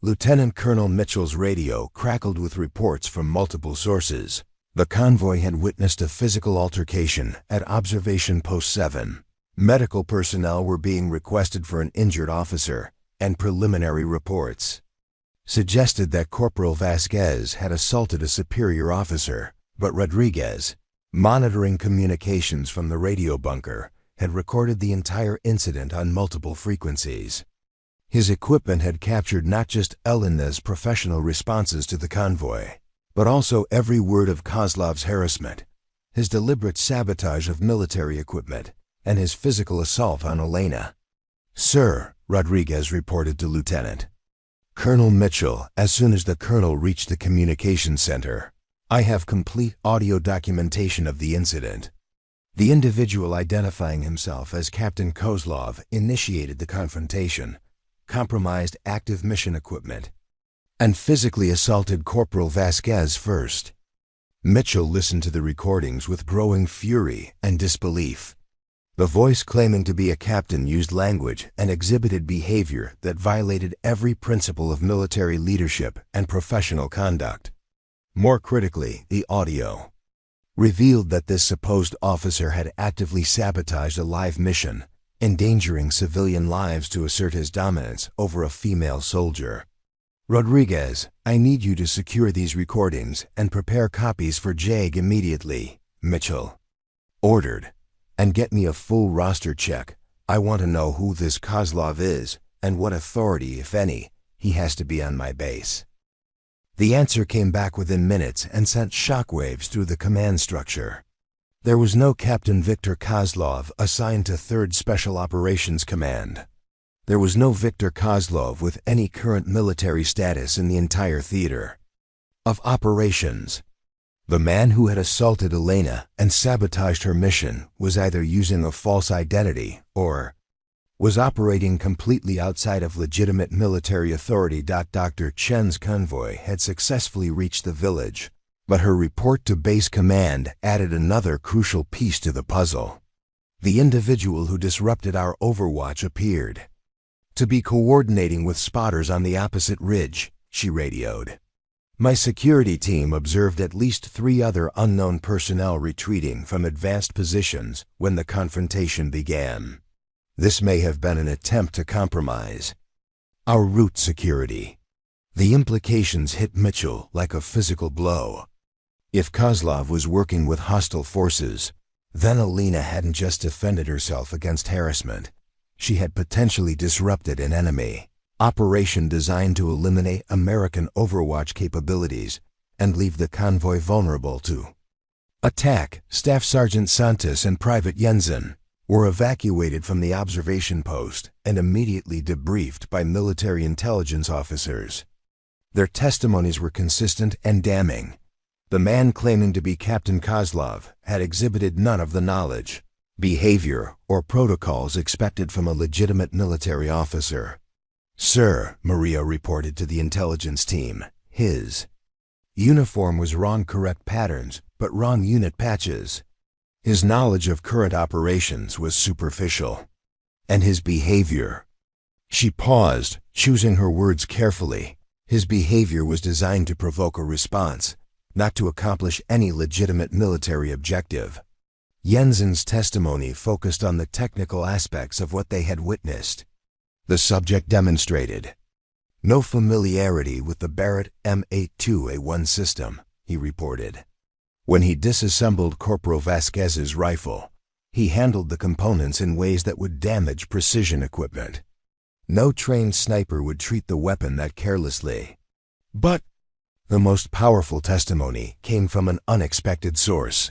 Lieutenant Colonel Mitchell's radio crackled with reports from multiple sources. The convoy had witnessed a physical altercation at Observation Post 7. Medical personnel were being requested for an injured officer, and preliminary reports suggested that Corporal Vasquez had assaulted a superior officer, but Rodriguez, monitoring communications from the radio bunker, had recorded the entire incident on multiple frequencies. His equipment had captured not just Elena's professional responses to the convoy, but also every word of Kozlov's harassment, his deliberate sabotage of military equipment, and his physical assault on Elena. "Sir," Rodriguez reported to Lieutenant Colonel Mitchell as soon as the colonel reached the communications center, "I have complete audio documentation of the incident. The individual identifying himself as Captain Kozlov initiated the confrontation, compromised active mission equipment, and physically assaulted Corporal Vasquez first." Mitchell listened to the recordings with growing fury and disbelief. The voice claiming to be a captain used language and exhibited behavior that violated every principle of military leadership and professional conduct. More critically, the audio revealed that this supposed officer had actively sabotaged a live mission, endangering civilian lives to assert his dominance over a female soldier. "Rodriguez, I need you to secure these recordings and prepare copies for JAG immediately," Mitchell ordered. "And get me a full roster check. I want to know who this Kozlov is and what authority, if any, he has to be on my base." The answer came back within minutes and sent shockwaves through the command structure. There was no Captain Victor Kozlov assigned to 3rd Special Operations Command. There was no Victor Kozlov with any current military status in the entire theater of operations. The man who had assaulted Elena and sabotaged her mission was either using a false identity or was operating completely outside of legitimate military authority. Dr. Chen's convoy had successfully reached the village, but her report to base command added another crucial piece to the puzzle. The individual who disrupted our overwatch appeared to be coordinating with spotters on the opposite ridge, she radioed. "My security team observed at least 3 other unknown personnel retreating from advanced positions when the confrontation began. This may have been an attempt to compromise our route security." The implications hit Mitchell like a physical blow. If Kozlov was working with hostile forces, then Elena hadn't just defended herself against harassment. She had potentially disrupted an enemy operation designed to eliminate American overwatch capabilities and leave the convoy vulnerable to attack. Staff Sergeant Santos and Private Jensen were evacuated from the observation post and immediately debriefed by military intelligence officers. Their testimonies were consistent and damning. The man claiming to be Captain Kozlov had exhibited none of the knowledge, Behavior or protocols expected from a legitimate military officer. Sir, Maria reported to the intelligence team, his uniform was wrong correct patterns, but wrong unit patches. His knowledge of current operations was superficial. And his behavior. She paused, choosing her words carefully. His behavior was designed to provoke a response, not to accomplish any legitimate military objective. Jensen's testimony focused on the technical aspects of what they had witnessed. The subject demonstrated no familiarity with the Barrett M82A1 system, he reported. When he disassembled Corporal Vasquez's rifle, he handled the components in ways that would damage precision equipment. No trained sniper would treat the weapon that carelessly. But the most powerful testimony came from an unexpected source.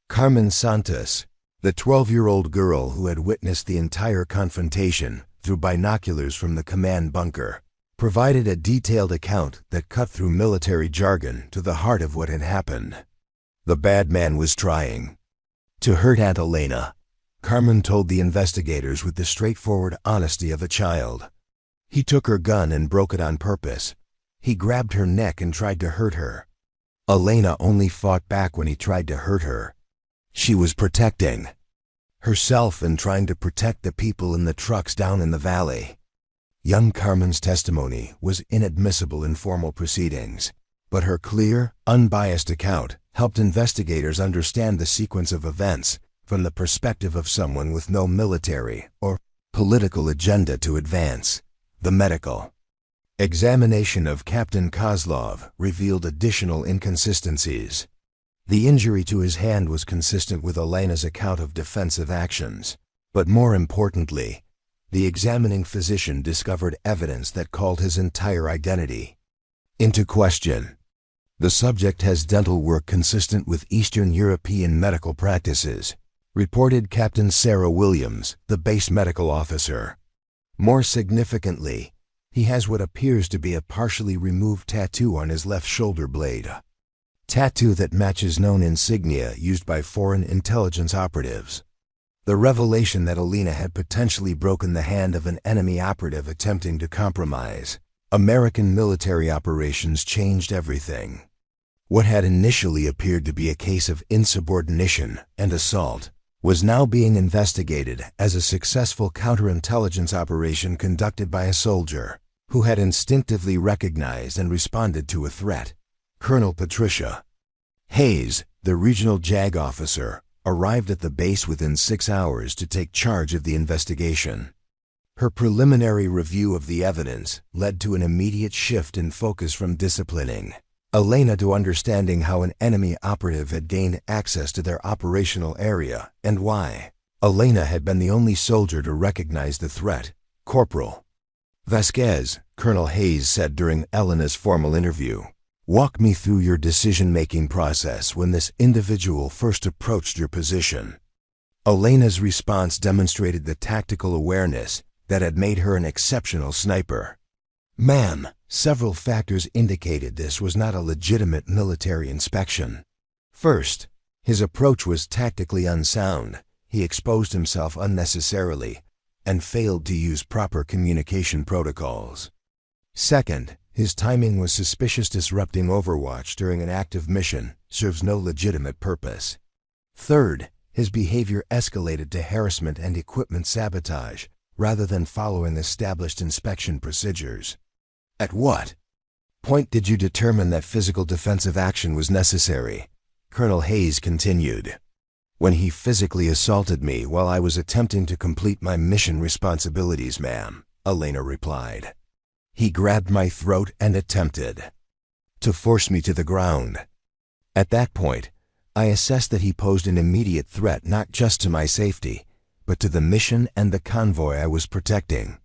Carmen Santos, the 12-year-old girl who had witnessed the entire confrontation through binoculars from the command bunker, provided a detailed account that cut through military jargon to the heart of what had happened. The bad man was trying to hurt Aunt Elena, Carmen told the investigators with the straightforward honesty of a child. He took her gun and broke it on purpose. He grabbed her neck and tried to hurt her. Elena only fought back when he tried to hurt her. She was protecting herself and trying to protect the people in the trucks down in the valley. Young Carmen's testimony was inadmissible in formal proceedings, but her clear, unbiased account helped investigators understand the sequence of events from the perspective of someone with no military or political agenda to advance. The medical examination of Captain Kozlov revealed additional inconsistencies. The injury to his hand was consistent with Elena's account of defensive actions, but more importantly, the examining physician discovered evidence that called his entire identity into question. The subject has dental work consistent with Eastern European medical practices, reported Captain Sarah Williams, the base medical officer. More significantly, he has what appears to be a partially removed tattoo on his left shoulder blade. Tattoo that matches known insignia used by foreign intelligence operatives. The revelation that Elena had potentially broken the hand of an enemy operative attempting to compromise American military operations changed everything. What had initially appeared to be a case of insubordination and assault was now being investigated as a successful counterintelligence operation conducted by a soldier who had instinctively recognized and responded to a threat. Colonel Patricia Hayes, the regional JAG officer, arrived at the base within 6 hours to take charge of the investigation. Her preliminary review of the evidence led to an immediate shift in focus from disciplining Elena to understanding how an enemy operative had gained access to their operational area and why. Elena had been the only soldier to recognize the threat. Corporal Vasquez, Colonel Hayes said during Elena's formal interview, "Walk me through your decision-making process when this individual first approached your position." Elena's response demonstrated the tactical awareness that had made her an exceptional sniper. "Ma'am, several factors indicated this was not a legitimate military inspection. First, his approach was tactically unsound. He exposed himself unnecessarily and failed to use proper communication protocols. Second, his timing was suspicious. Disrupting Overwatch during an active mission serves no legitimate purpose. Third, his behavior escalated to harassment and equipment sabotage rather than following established inspection procedures. At what point did you determine that physical defensive action was necessary?" Colonel Hayes continued. "When he physically assaulted me while I was attempting to complete my mission responsibilities, ma'am," Elena replied. "He grabbed my throat and attempted to force me to the ground. At that point, I assessed that he posed an immediate threat not just to my safety, but to the mission and the convoy I was protecting."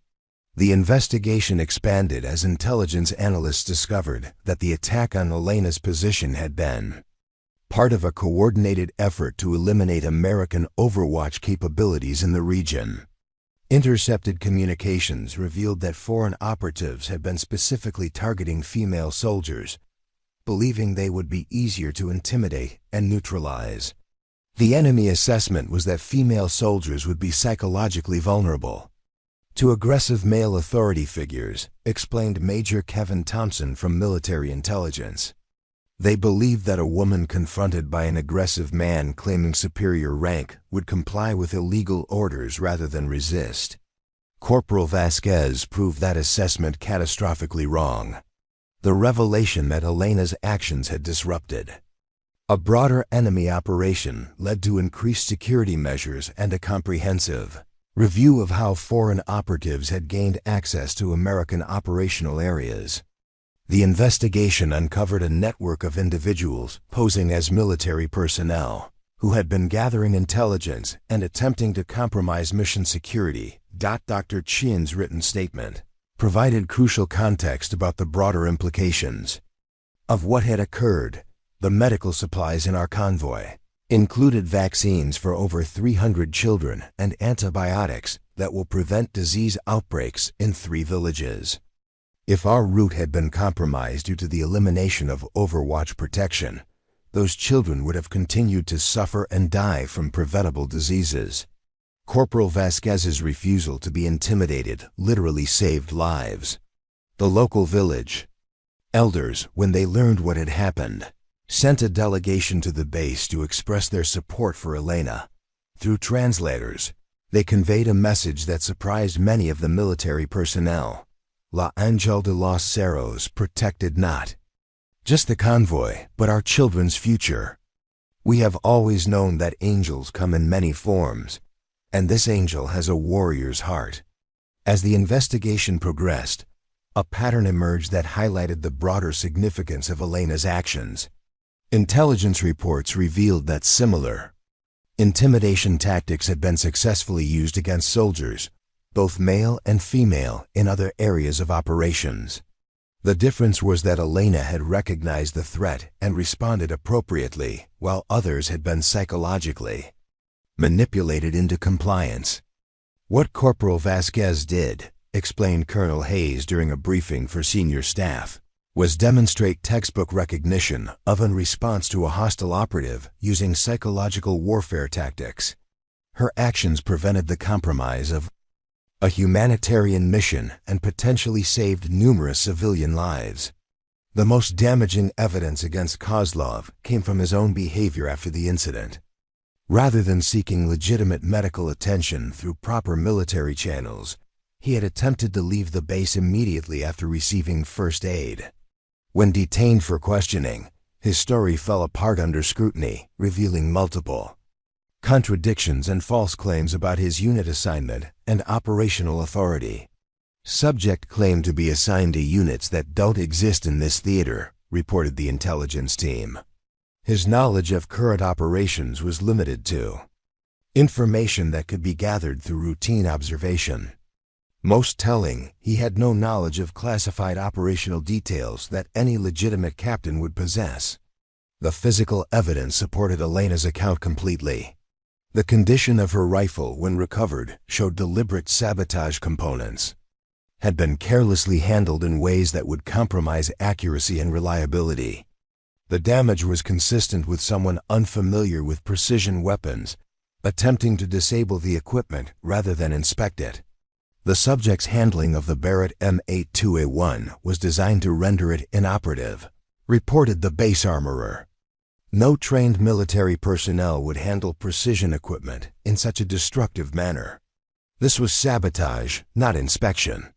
The investigation expanded as intelligence analysts discovered that the attack on Elena's position had been part of a coordinated effort to eliminate American Overwatch capabilities in the region. Intercepted communications revealed that foreign operatives had been specifically targeting female soldiers, believing they would be easier to intimidate and neutralize. The enemy assessment was that female soldiers would be psychologically vulnerable to aggressive male authority figures, explained Major Kevin Thompson from military intelligence. They believed that a woman confronted by an aggressive man claiming superior rank would comply with illegal orders rather than resist. Corporal Vasquez proved that assessment catastrophically wrong. The revelation that Elena's actions had disrupted a broader enemy operation led to increased security measures and a comprehensive review of how foreign operatives had gained access to American operational areas. The investigation uncovered a network of individuals posing as military personnel who had been gathering intelligence and attempting to compromise mission security. Dr. Chin's written statement provided crucial context about the broader implications of what had occurred. The medical supplies in our convoy included vaccines for over 300 children and antibiotics that will prevent disease outbreaks in 3 villages. If our route had been compromised due to the elimination of Overwatch protection, those children would have continued to suffer and die from preventable diseases. Corporal Vasquez's refusal to be intimidated literally saved lives. The local village elders, when they learned what had happened, sent a delegation to the base to express their support for Elena. Through translators, they conveyed a message that surprised many of the military personnel. La Angel de los Cerros protected not just the convoy, but our children's future. We have always known that angels come in many forms, and this angel has a warrior's heart. As the investigation progressed, a pattern emerged that highlighted the broader significance of Elena's actions. Intelligence reports revealed that similar intimidation tactics had been successfully used against soldiers, both male and female, in other areas of operations. The difference was that Elena had recognized the threat and responded appropriately, while others had been psychologically manipulated into compliance. What Corporal Vasquez did, explained Colonel Hayes during a briefing for senior staff, was demonstrate textbook recognition of and response to a hostile operative using psychological warfare tactics. Her actions prevented the compromise of a humanitarian mission and potentially saved numerous civilian lives. The most damaging evidence against Kozlov came from his own behavior after the incident. Rather than seeking legitimate medical attention through proper military channels, he had attempted to leave the base immediately after receiving first aid. When detained for questioning, his story fell apart under scrutiny, revealing multiple contradictions and false claims about his unit assignment and operational authority. Subject claimed to be assigned to units that don't exist in this theater, reported the intelligence team. His knowledge of current operations was limited to information that could be gathered through routine observation. Most telling, he had no knowledge of classified operational details that any legitimate captain would possess. The physical evidence supported Elena's account completely. The condition of her rifle when recovered showed deliberate sabotage components had been carelessly handled in ways that would compromise accuracy and reliability. The damage was consistent with someone unfamiliar with precision weapons, attempting to disable the equipment rather than inspect it. The subject's handling of the Barrett M82A1 was designed to render it inoperative, reported the base armorer. No trained military personnel would handle precision equipment in such a destructive manner. This was sabotage, not inspection.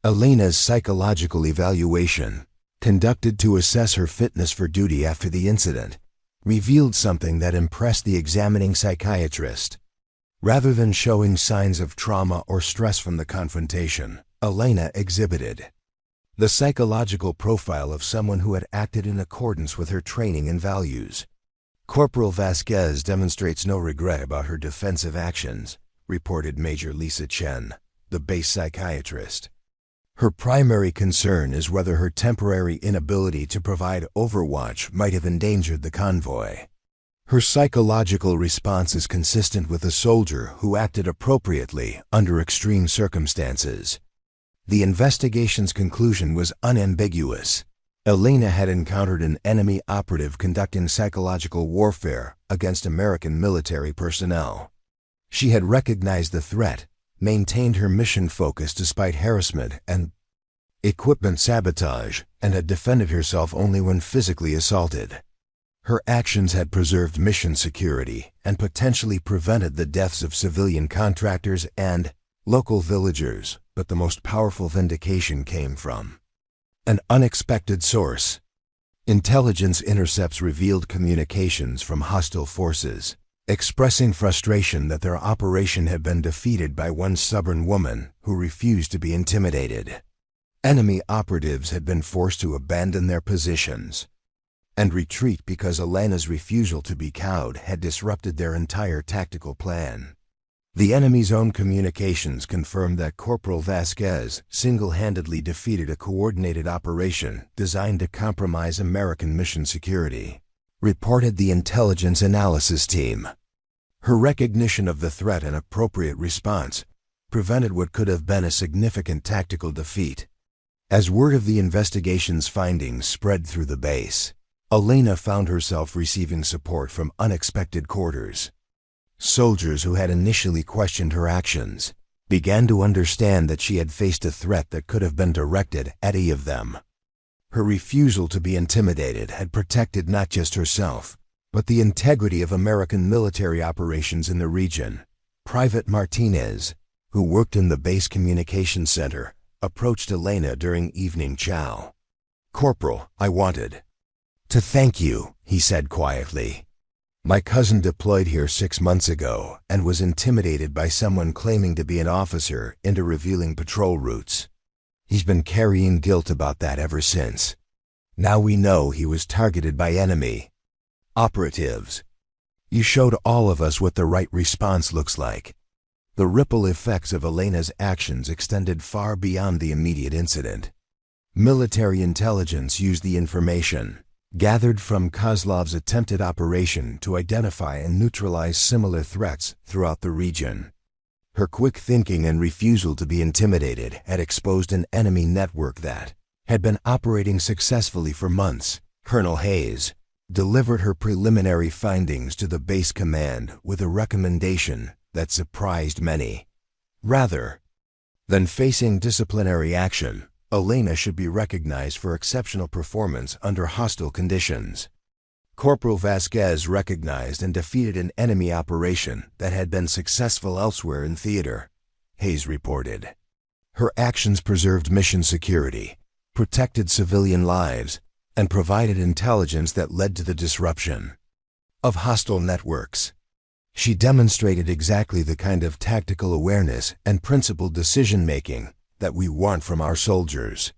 Elena's psychological evaluation, conducted to assess her fitness for duty after the incident, revealed something that impressed the examining psychiatrist. Rather than showing signs of trauma or stress from the confrontation, Elena exhibited the psychological profile of someone who had acted in accordance with her training and values. Corporal Vasquez demonstrates no regret about her defensive actions, reported Major Lisa Chen, the base psychiatrist. Her primary concern is whether her temporary inability to provide overwatch might have endangered the convoy. Her psychological response is consistent with a soldier who acted appropriately under extreme circumstances. The investigation's conclusion was unambiguous. Elena had encountered an enemy operative conducting psychological warfare against American military personnel. She had recognized the threat, maintained her mission focus despite harassment and equipment sabotage, and had defended herself only when physically assaulted. Her actions had preserved mission security and potentially prevented the deaths of civilian contractors and local villagers, but the most powerful vindication came from an unexpected source. Intelligence intercepts revealed communications from hostile forces, expressing frustration that their operation had been defeated by one stubborn woman who refused to be intimidated. Enemy operatives had been forced to abandon their positions and retreat because Elena's refusal to be cowed had disrupted their entire tactical plan. The enemy's own communications confirmed that Corporal Vasquez single-handedly defeated a coordinated operation designed to compromise American mission security, reported the intelligence analysis team. Her recognition of the threat and appropriate response prevented what could have been a significant tactical defeat. As word of the investigation's findings spread through the base, Elena found herself receiving support from unexpected quarters. Soldiers who had initially questioned her actions began to understand that she had faced a threat that could have been directed at any of them. Her refusal to be intimidated had protected not just herself, but the integrity of American military operations in the region. Private Martinez, who worked in the base communications center, approached Elena during evening chow. "Corporal, I wanted to thank you," he said quietly. "My cousin deployed here 6 months ago and was intimidated by someone claiming to be an officer into revealing patrol routes. He's been carrying guilt about that ever since. Now we know he was targeted by enemy operatives. You showed all of us what the right response looks like." The ripple effects of Elena's actions extended far beyond the immediate incident. Military intelligence used the information gathered from Kozlov's attempted operation to identify and neutralize similar threats throughout the region. Her quick thinking and refusal to be intimidated had exposed an enemy network that had been operating successfully for months. Colonel Hayes delivered her preliminary findings to the base command with a recommendation that surprised many. Rather than facing disciplinary action, Elena should be recognized for exceptional performance under hostile conditions. Corporal Vasquez recognized and defeated an enemy operation that had been successful elsewhere in theater, Hayes reported. Her actions preserved mission security, protected civilian lives, and provided intelligence that led to the disruption of hostile networks. She demonstrated exactly the kind of tactical awareness and principled decision-making that we want from our soldiers.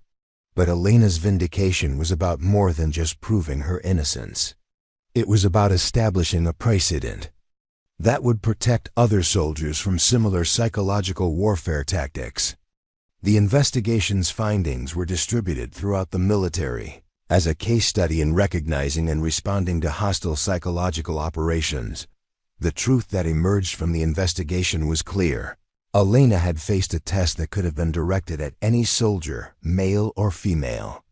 But Elena's vindication was about more than just proving her innocence. It was about establishing a precedent that would protect other soldiers from similar psychological warfare tactics. The investigation's findings were distributed throughout the military as a case study in recognizing and responding to hostile psychological operations. The truth that emerged from the investigation was clear. Elena had faced a test that could have been directed at any soldier, male or female.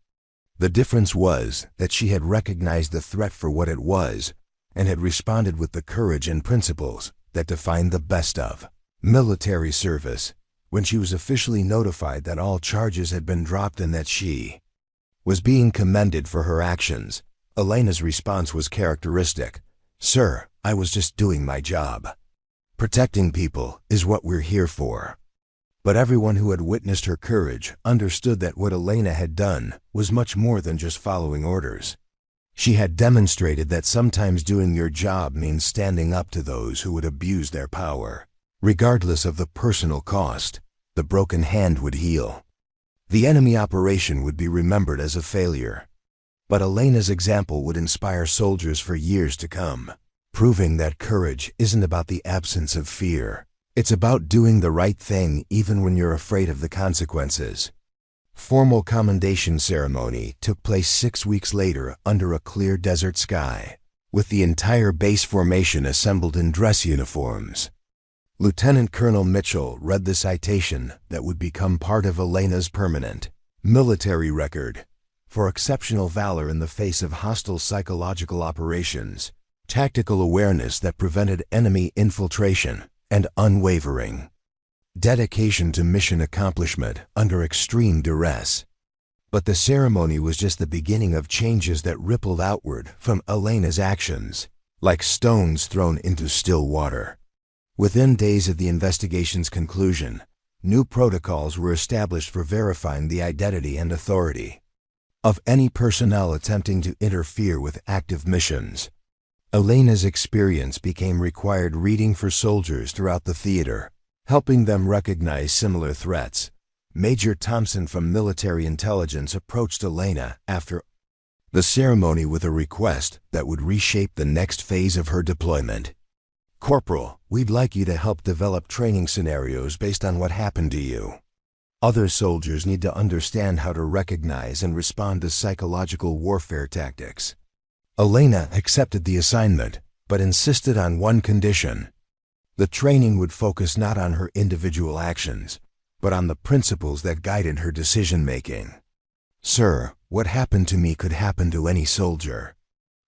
The difference was that she had recognized the threat for what it was and had responded with the courage and principles that defined the best of military service. When she was officially notified that all charges had been dropped and that she was being commended for her actions, Elena's response was characteristic. "Sir, I was just doing my job. Protecting people is what we're here for." But everyone who had witnessed her courage understood that what Elena had done was much more than just following orders. She had demonstrated that sometimes doing your job means standing up to those who would abuse their power. Regardless of the personal cost, the broken hand would heal. The enemy operation would be remembered as a failure. But Elena's example would inspire soldiers for years to come, proving that courage isn't about the absence of fear. It's about doing the right thing even when you're afraid of the consequences. Formal commendation ceremony took place 6 weeks later under a clear desert sky, with the entire base formation assembled in dress uniforms. Lieutenant Colonel Mitchell read the citation that would become part of Elena's permanent military record. for exceptional valor in the face of hostile psychological operations, tactical awareness that prevented enemy infiltration, and unwavering dedication to mission accomplishment under extreme duress. But the ceremony was just the beginning of changes that rippled outward from Elena's actions, like stones thrown into still water. Within days of the investigation's conclusion, new protocols were established for verifying the identity and authority of any personnel attempting to interfere with active missions. Elena's experience became required reading for soldiers throughout the theater, helping them recognize similar threats. Major Thompson from military intelligence approached Elena after the ceremony with a request that would reshape the next phase of her deployment. "Corporal, we'd like you to help develop training scenarios based on what happened to you. Other soldiers need to understand how to recognize and respond to psychological warfare tactics." Elena accepted the assignment, but insisted on one condition. The training would focus not on her individual actions, but on the principles that guided her decision-making. "Sir, what happened to me could happen to any soldier.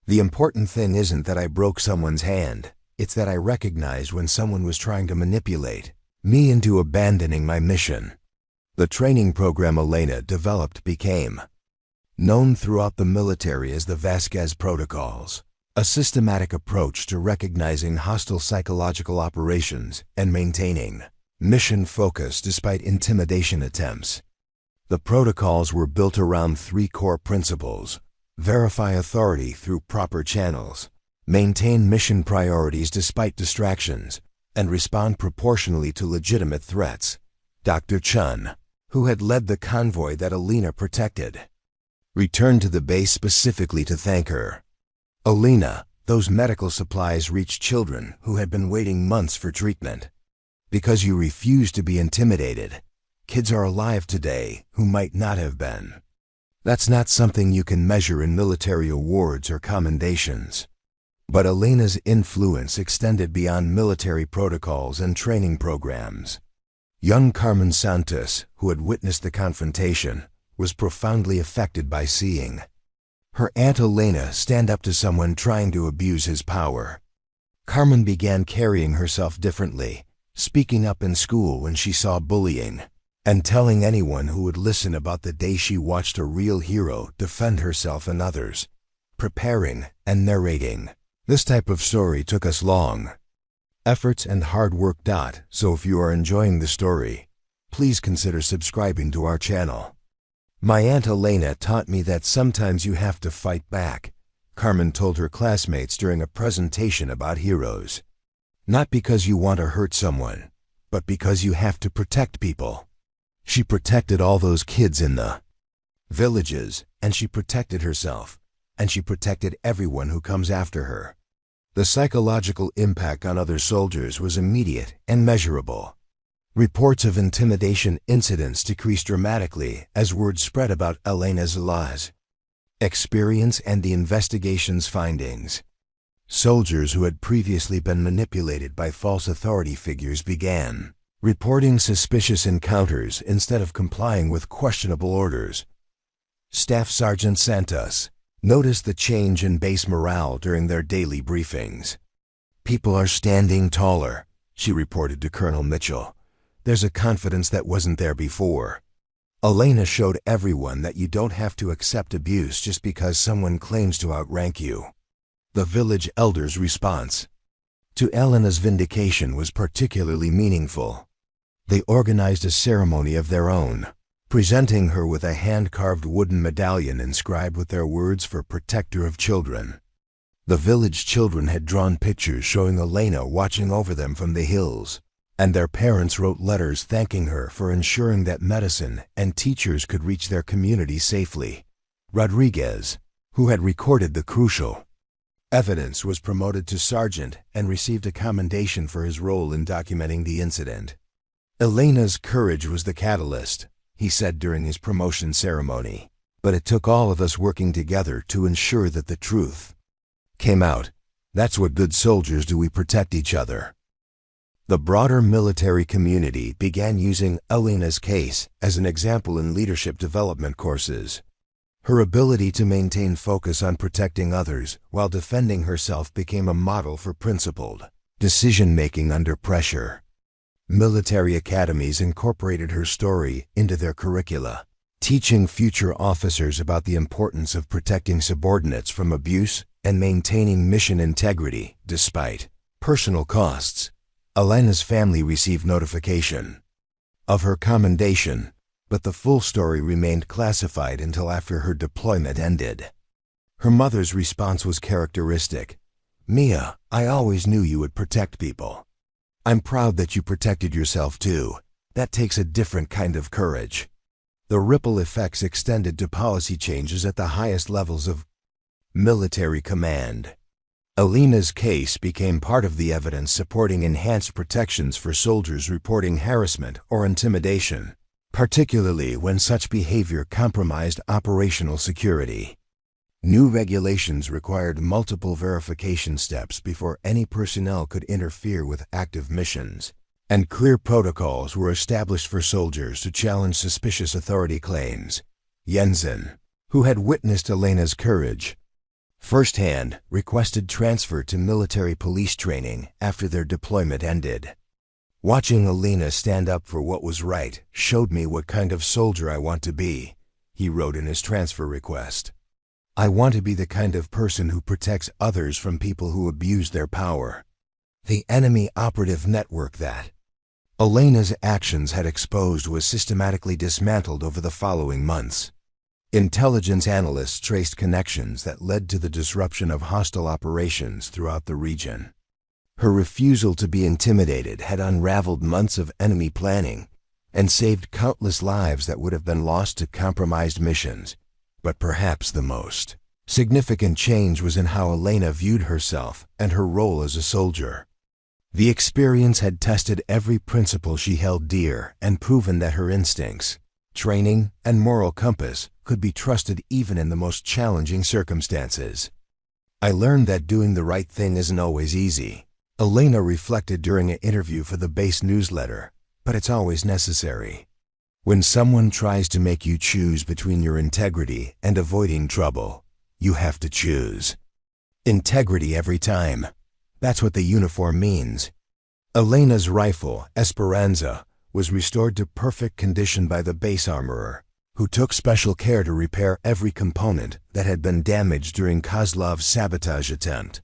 The important thing isn't that I broke someone's hand, it's that I recognized when someone was trying to manipulate me into abandoning my mission." The training program Elena developed became known throughout the military as the Vasquez Protocols, a systematic approach to recognizing hostile psychological operations and maintaining mission focus despite intimidation attempts. The protocols were built around three core principles: verify authority through proper channels, maintain mission priorities despite distractions, and respond proportionally to legitimate threats. Dr. Chun, who had led the convoy that Elena protected, returned to the base specifically to thank her. "Elena, those medical supplies reached children who had been waiting months for treatment. Because you refused to be intimidated, kids are alive today who might not have been. That's not something you can measure in military awards or commendations." But Elena's influence extended beyond military protocols and training programs. Young Carmen Santos, who had witnessed the confrontation, was profoundly affected by seeing her Aunt Elena stand up to someone trying to abuse his power. Carmen began carrying herself differently, speaking up in school when she saw bullying, and telling anyone who would listen about the day she watched a real hero defend herself and others, preparing and narrating. This type of story took us long efforts and hard work. So if you are enjoying the story, please consider subscribing to our channel. "My Aunt Elena taught me that sometimes you have to fight back," Carmen told her classmates during a presentation about heroes. "Not because you want to hurt someone, but because you have to protect people." She protected all those kids in the villages, and she protected herself, and she protected everyone who comes after her. The psychological impact on other soldiers was immediate and measurable. Reports of intimidation incidents decreased dramatically as word spread about Elena's laws, experience, and the investigation's findings. Soldiers who had previously been manipulated by false authority figures began reporting suspicious encounters instead of complying with questionable orders. Staff Sergeant Santos noticed the change in base morale during their daily briefings. "People are standing taller," she reported to Colonel Mitchell. "There's a confidence that wasn't there before." Elena showed everyone that you don't have to accept abuse just because someone claims to outrank you. The village elders' response to Elena's vindication was particularly meaningful. They organized a ceremony of their own, presenting her with a hand-carved wooden medallion inscribed with their words for protector of children. The village children had drawn pictures showing Elena watching over them from the hills, and their parents wrote letters thanking her for ensuring that medicine and teachers could reach their community safely. Rodriguez, who had recorded the crucial evidence, was promoted to sergeant and received a commendation for his role in documenting the incident. "Elena's courage was the catalyst," he said during his promotion ceremony, "but it took all of us working together to ensure that the truth came out. That's what good soldiers do, we protect each other." The broader military community began using Elena's case as an example in leadership development courses. Her ability to maintain focus on protecting others while defending herself became a model for principled decision-making under pressure. Military academies incorporated her story into their curricula, teaching future officers about the importance of protecting subordinates from abuse and maintaining mission integrity despite personal costs. Elena's family received notification of her commendation, but the full story remained classified until after her deployment ended. Her mother's response was characteristic. "Mia, I always knew you would protect people. I'm proud that you protected yourself too. That takes a different kind of courage." The ripple effects extended to policy changes at the highest levels of military command. Elena's case became part of the evidence supporting enhanced protections for soldiers reporting harassment or intimidation, particularly when such behavior compromised operational security. New regulations required multiple verification steps before any personnel could interfere with active missions, and clear protocols were established for soldiers to challenge suspicious authority claims. Jensen, who had witnessed Elena's courage firsthand, requested transfer to military police training after their deployment ended. "Watching Elena stand up for what was right showed me what kind of soldier I want to be," he wrote in his transfer request. "I want to be the kind of person who protects others from people who abuse their power." The enemy operative network that Elena's actions had exposed was systematically dismantled over the following months. Intelligence analysts traced connections that led to the disruption of hostile operations throughout the region. Her refusal to be intimidated had unraveled months of enemy planning and saved countless lives that would have been lost to compromised missions. But perhaps the most significant change was in how Elena viewed herself and her role as a soldier. The experience had tested every principle she held dear and proven that her instincts, training, and moral compass could be trusted even in the most challenging circumstances. "I learned that doing the right thing isn't always easy," Elena reflected during an interview for the base newsletter, "but it's always necessary. When someone tries to make you choose between your integrity and avoiding trouble, you have to choose integrity every time. That's what the uniform means." Elena's rifle, Esperanza, was restored to perfect condition by the base armorer, who took special care to repair every component that had been damaged during Kozlov's sabotage attempt.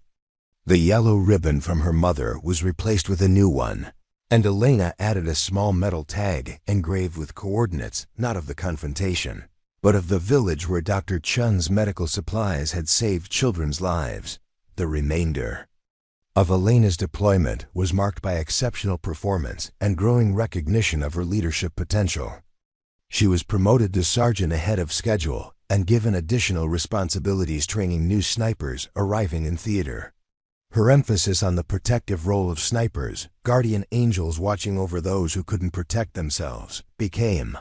The yellow ribbon from her mother was replaced with a new one, and Elena added a small metal tag engraved with coordinates not of the confrontation, but of the village where Dr. Chun's medical supplies had saved children's lives. The remainder of Elena's deployment was marked by exceptional performance and growing recognition of her leadership potential. She was promoted to sergeant ahead of schedule and given additional responsibilities training new snipers arriving in theater. Her emphasis on the protective role of snipers, guardian angels watching over those who couldn't protect themselves, became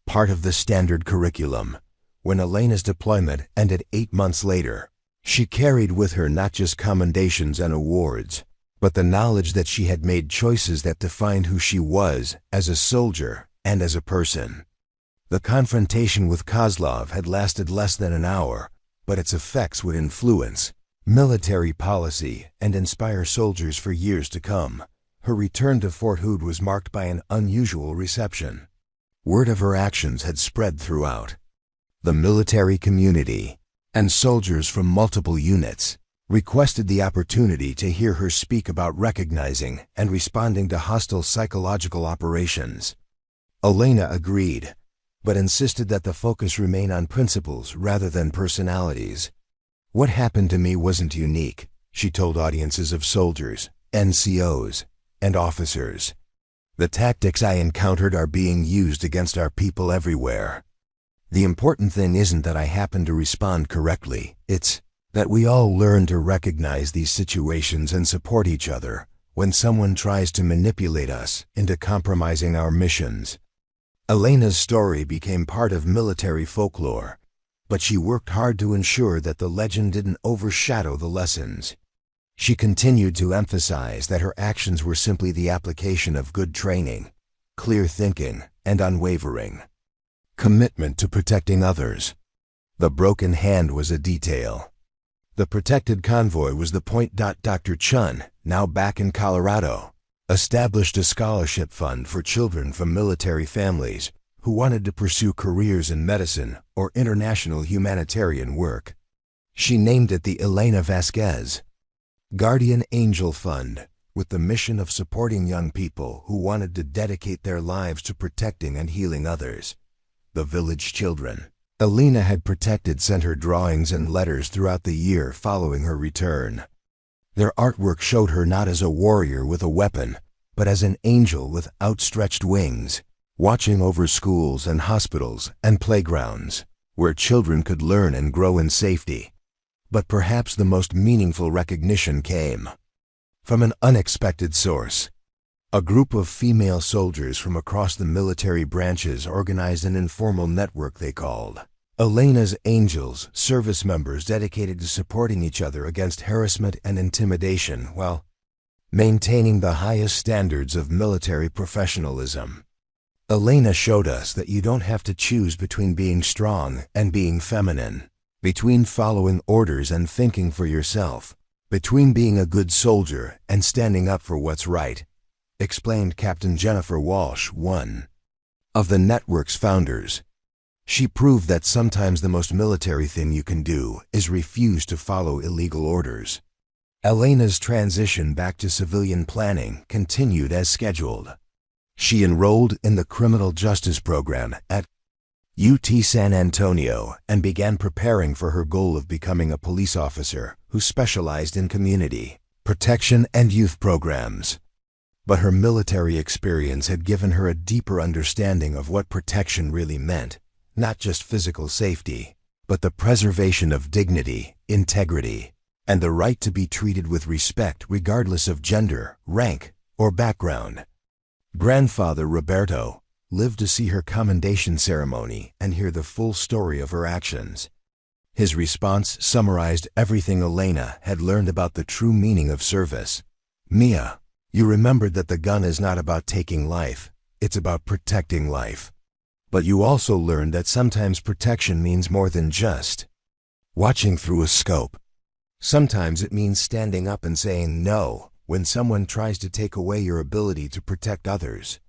part of the standard curriculum. When Elena's deployment ended 8 months later, she carried with her not just commendations and awards, but the knowledge that she had made choices that defined who she was as a soldier and as a person. The confrontation with Kozlov had lasted less than an hour, but its effects would influence military policy and inspire soldiers for years to come. Her return to Fort Hood was marked by an unusual reception. Word of her actions had spread throughout the military community, and soldiers from multiple units requested the opportunity to hear her speak about recognizing and responding to hostile psychological operations. Elena agreed, but insisted that the focus remain on principles rather than personalities. "What happened to me wasn't unique," she told audiences of soldiers, NCOs, and officers. "The tactics I encountered are being used against our people everywhere. The important thing isn't that I happen to respond correctly, it's that we all learn to recognize these situations and support each other when someone tries to manipulate us into compromising our missions." Elena's story became part of military folklore, but she worked hard to ensure that the legend didn't overshadow the lessons. She continued to emphasize that her actions were simply the application of good training, clear thinking, and unwavering commitment to protecting others. The broken hand was a detail. The protected convoy was the point. Dr. Chun, now back in Colorado, established a scholarship fund for children from military families who wanted to pursue careers in medicine or international humanitarian work. She named it the Elena Vasquez Guardian Angel Fund, with the mission of supporting young people who wanted to dedicate their lives to protecting and healing others, the village children. Elena had sent her drawings and letters throughout the year following her return. Their artwork showed her not as a warrior with a weapon, but as an angel with outstretched wings, watching over schools and hospitals and playgrounds, where children could learn and grow in safety. But perhaps the most meaningful recognition came from an unexpected source. A group of female soldiers from across the military branches organized an informal network they called Elena's Angels, service members dedicated to supporting each other against harassment and intimidation while maintaining the highest standards of military professionalism. Elena showed us that you don't have to choose between being strong and being feminine, between following orders and thinking for yourself, between being a good soldier and standing up for what's right, explained Captain Jennifer Walsh, one of the network's founders. She proved that sometimes the most military thing you can do is refuse to follow illegal orders. Elena's transition back to civilian planning continued as scheduled. She enrolled in the criminal justice program at UT San Antonio and began preparing for her goal of becoming a police officer who specialized in community protection and youth programs. But her military experience had given her a deeper understanding of what protection really meant, not just physical safety, but the preservation of dignity, integrity, and the right to be treated with respect regardless of gender, rank, or background. Grandfather Roberto lived to see her commendation ceremony and hear the full story of her actions. His response summarized everything Elena had learned about the true meaning of service. "Mia, you remembered that the gun is not about taking life, it's about protecting life. But you also learned that sometimes protection means more than just watching through a scope. Sometimes it means standing up and saying no when someone tries to take away your ability to protect others."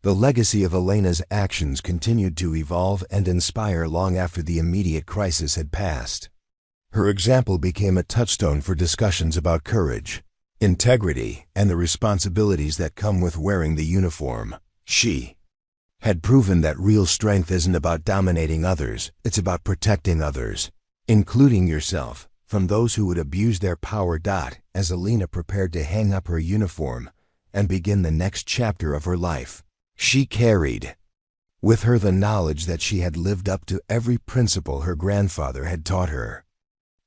The legacy of Elena's actions continued to evolve and inspire long after the immediate crisis had passed. Her example became a touchstone for discussions about courage, integrity, and the responsibilities that come with wearing the uniform. She had proven that real strength isn't about dominating others, it's about protecting others, including yourself, from those who would abuse their power. As Elena prepared to hang up her uniform and begin the next chapter of her life, she carried with her the knowledge that she had lived up to every principle her grandfather had taught her.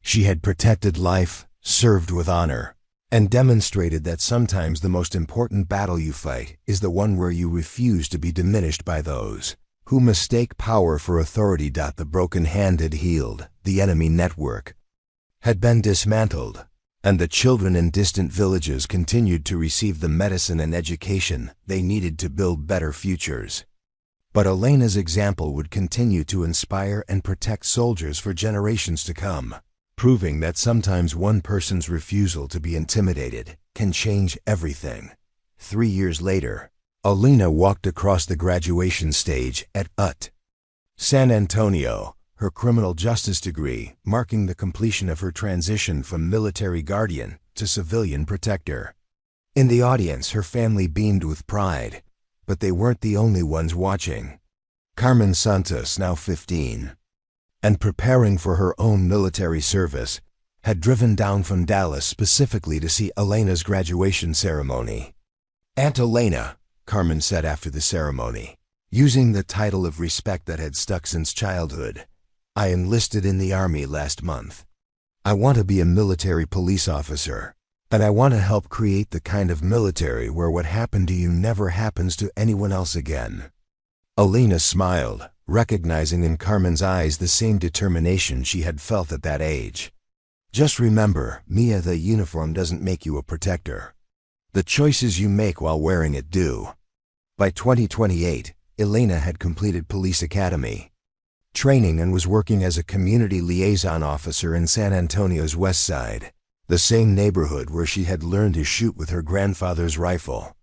She had protected life, served with honor, and demonstrated that sometimes the most important battle you fight is the one where you refuse to be diminished by those who mistake power for authority. The broken hand had healed, the enemy network had been dismantled, and the children in distant villages continued to receive the medicine and education they needed to build better futures. But Elena's example would continue to inspire and protect soldiers for generations to come, proving that sometimes one person's refusal to be intimidated can change everything. 3 years later, Elena walked across the graduation stage at UT San Antonio, her criminal justice degree marking the completion of her transition from military guardian to civilian protector. In the audience, her family beamed with pride, but they weren't the only ones watching. Carmen Santos, now 15, and preparing for her own military service, had driven down from Dallas specifically to see Elena's graduation ceremony. "Aunt Elena," Carmen said after the ceremony, using the title of respect that had stuck since childhood, "I enlisted in the Army last month. I want to be a military police officer, and I want to help create the kind of military where what happened to you never happens to anyone else again." Elena smiled, recognizing in Carmen's eyes the same determination she had felt at that age. "Just remember, Mia, the uniform doesn't make you a protector. The choices you make while wearing it do." By 2028, Elena had completed police academy. training and was working as a community liaison officer in San Antonio's West Side, the same neighborhood where she had learned to shoot with her grandfather's rifle.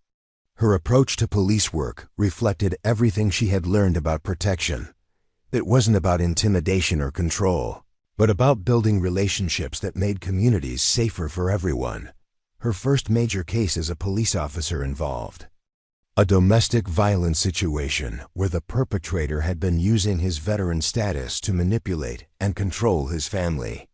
Her approach to police work reflected everything she had learned about protection. It wasn't about intimidation or control, but about building relationships that made communities safer for everyone. Her first major case as a police officer involved a domestic violence situation where the perpetrator had been using his veteran status to manipulate and control his family.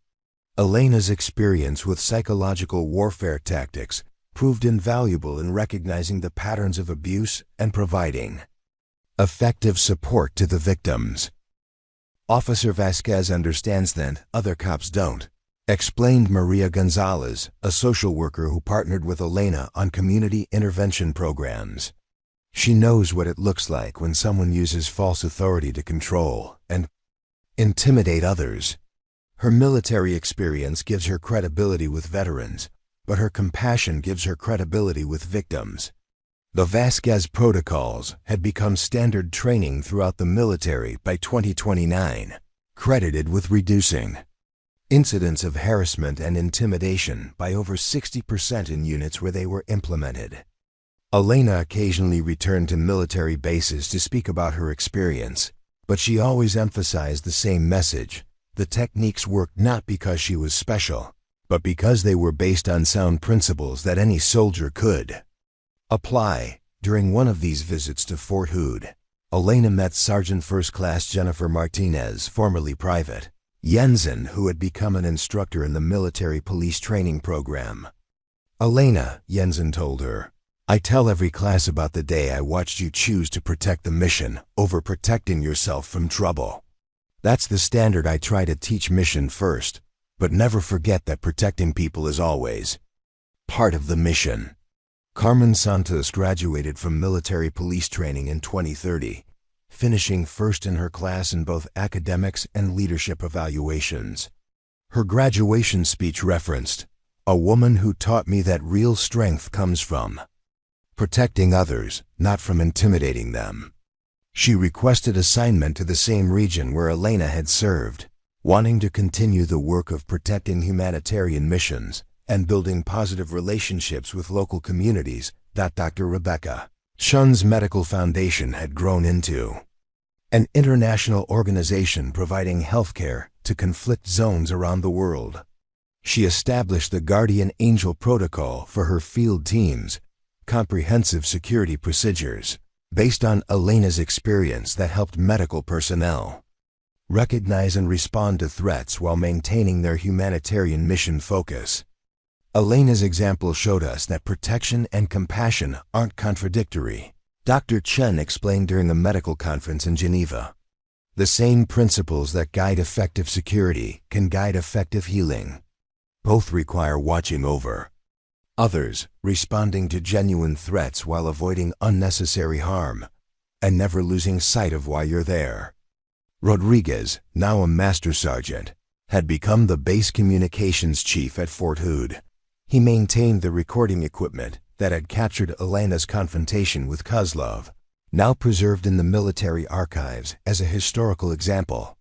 Elena's experience with psychological warfare tactics proved invaluable in recognizing the patterns of abuse and providing effective support to the victims. Officer Vasquez understands that other cops don't, explained Maria Gonzalez, a social worker who partnered with Elena on community intervention programs. She knows what it looks like when someone uses false authority to control and intimidate others. Her military experience gives her credibility with veterans, but her compassion gives her credibility with victims. The Vasquez protocols had become standard training throughout the military by 2029, credited with reducing incidents of harassment and intimidation by over 60% in units where they were implemented. Elena occasionally returned to military bases to speak about her experience, but she always emphasized the same message. The techniques worked not because she was special, but because they were based on sound principles that any soldier could apply. During one of these visits to Fort Hood, Elena met Sergeant First Class Jennifer Martinez, formerly Private Jensen, who had become an instructor in the military police training program. Elena, Jensen told her, "I tell every class about the day I watched you choose to protect the mission over protecting yourself from trouble. That's the standard I try to teach: mission first, but never forget that protecting people is always part of the mission." Carmen Santos graduated from military police training in 2030, finishing first in her class in both academics and leadership evaluations. Her graduation speech referenced, "A woman who taught me that real strength comes from protecting others, not from intimidating them." She requested assignment to the same region where Elena had served, wanting to continue the work of protecting humanitarian missions and building positive relationships with local communities that Dr. Rebecca Shun's Medical Foundation had grown into an international organization providing healthcare to conflict zones around the world. She established the Guardian Angel Protocol for her field teams, comprehensive security procedures based on Elena's experience that helped medical personnel recognize and respond to threats while maintaining their humanitarian mission focus. Elena's example showed us that protection and compassion aren't contradictory. Dr. Chen explained during a medical conference in Geneva. The same principles that guide effective security can guide effective healing. Both require watching over others, responding to genuine threats while avoiding unnecessary harm, and never losing sight of why you're there. Rodriguez, now a master sergeant, had become the base communications chief at Fort Hood. He maintained the recording equipment that had captured Elena's confrontation with Kozlov, now preserved in the military archives as a historical example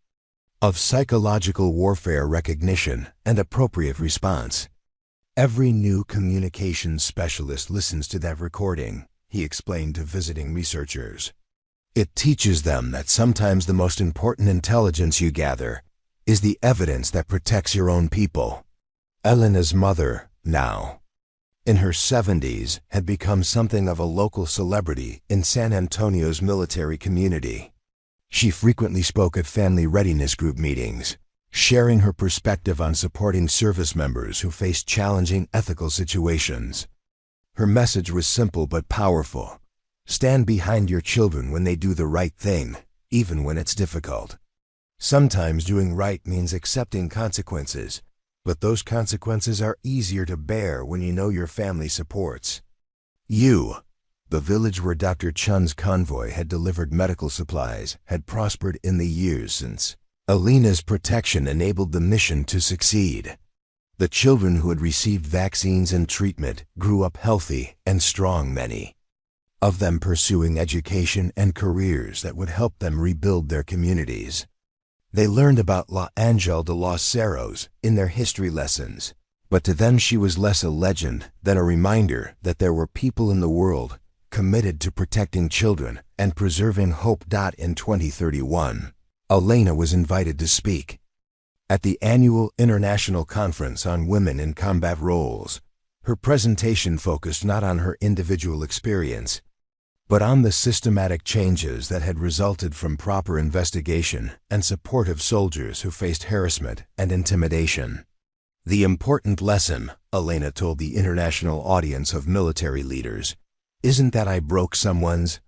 of psychological warfare recognition and appropriate response. "Every new communications specialist listens to that recording," he explained to visiting researchers. "It teaches them that sometimes the most important intelligence you gather is the evidence that protects your own people." Elena's mother, now in her 70s, had become something of a local celebrity in San Antonio's military community. She frequently spoke at family readiness group meetings, sharing her perspective on supporting service members who faced challenging ethical situations. Her message was simple but powerful. Stand behind your children when they do the right thing, even when it's difficult. Sometimes doing right means accepting consequences, but those consequences are easier to bear when you know your family supports you. The village where Dr. Chun's convoy had delivered medical supplies had prospered in the years since Elena's protection enabled the mission to succeed. The children who had received vaccines and treatment grew up healthy and strong, many of them pursuing education and careers that would help them rebuild their communities. They learned about La Ángel de los Cerros in their history lessons, but to them she was less a legend than a reminder that there were people in the world committed to protecting children and preserving hope. In 2031, Elena was invited to speak at the annual International Conference on Women in Combat Roles. Her presentation focused not on her individual experience, but on the systematic changes that had resulted from proper investigation and support of soldiers who faced harassment and intimidation. The important lesson, Elena told the international audience of military leaders, isn't that I broke someone's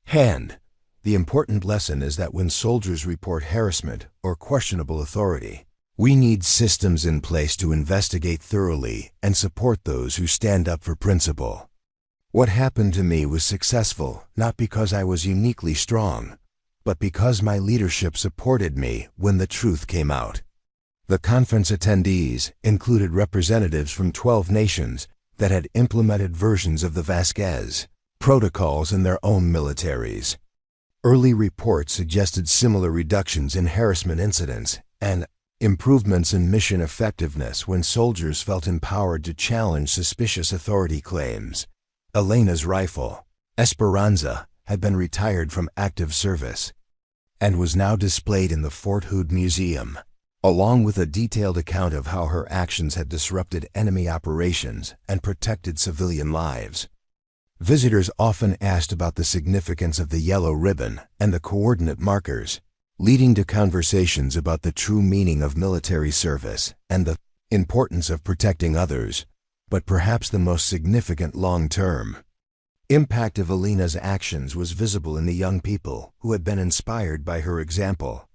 hand. The important lesson is that when soldiers report harassment or questionable authority, we need systems in place to investigate thoroughly and support those who stand up for principle. What happened to me was successful not because I was uniquely strong, but because my leadership supported me when the truth came out. The conference attendees included representatives from 12 nations that had implemented versions of the Vasquez protocols in their own militaries. Early reports suggested similar reductions in harassment incidents and improvements in mission effectiveness when soldiers felt empowered to challenge suspicious authority claims. Elena's rifle, Esperanza, had been retired from active service and was now displayed in the Fort Hood Museum, along with a detailed account of how her actions had disrupted enemy operations and protected civilian lives. Visitors often asked about the significance of the yellow ribbon and the coordinate markers, leading to conversations about the true meaning of military service and the importance of protecting others, but perhaps the most significant long-term impact of Elena's actions was visible in the young people who had been inspired by her example.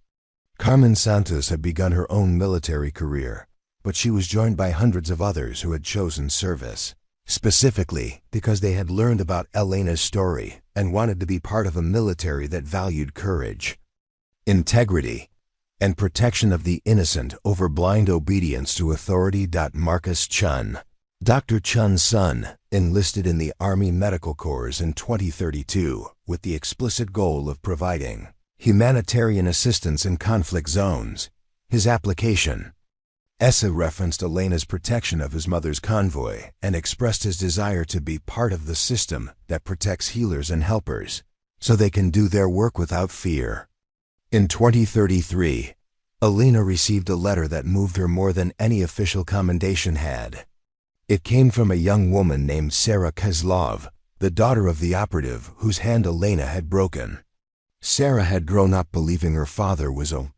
Carmen Santos had begun her own military career, but she was joined by hundreds of others who had chosen service, specifically because they had learned about Elena's story and wanted to be part of a military that valued courage, integrity, and protection of the innocent over blind obedience to authority. Marcus Chun, Dr. Chun's son, enlisted in the Army Medical Corps in 2032 with the explicit goal of providing humanitarian assistance in conflict zones. His application Essa referenced Elena's protection of his mother's convoy and expressed his desire to be part of the system that protects healers and helpers so they can do their work without fear. In 2033, Elena received a letter that moved her more than any official commendation had. It came from a young woman named Sarah Kozlov, the daughter of the operative whose hand Elena had broken. Sarah had grown up believing her father was a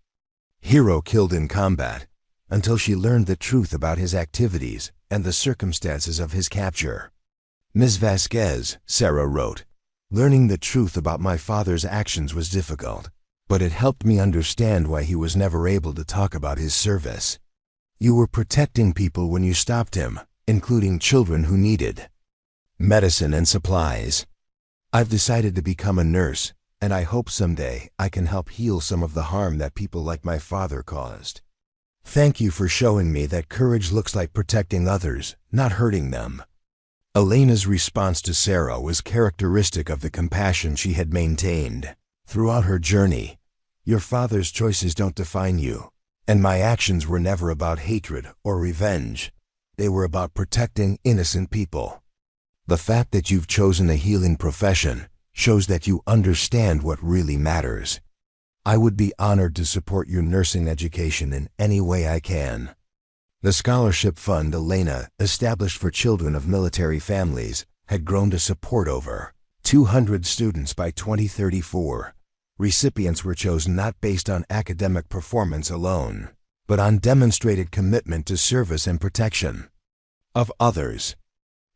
hero killed in combat, until she learned the truth about his activities and the circumstances of his capture. Ms. Vasquez, Sarah wrote, learning the truth about my father's actions was difficult, but it helped me understand why he was never able to talk about his service. You were protecting people when you stopped him, including children who needed medicine and supplies. I've decided to become a nurse, and I hope someday I can help heal some of the harm that people like my father caused. Thank you for showing me that courage looks like protecting others, not hurting them. Elena's response to Sarah was characteristic of the compassion she had maintained throughout her journey. Your father's choices don't define you, and my actions were never about hatred or revenge. They were about protecting innocent people. The fact that you've chosen a healing profession shows that you understand what really matters. I would be honored to support your nursing education in any way I can. The scholarship fund Elena established for children of military families had grown to support over 200 students by 2034. Recipients were chosen not based on academic performance alone, but on demonstrated commitment to service and protection of others.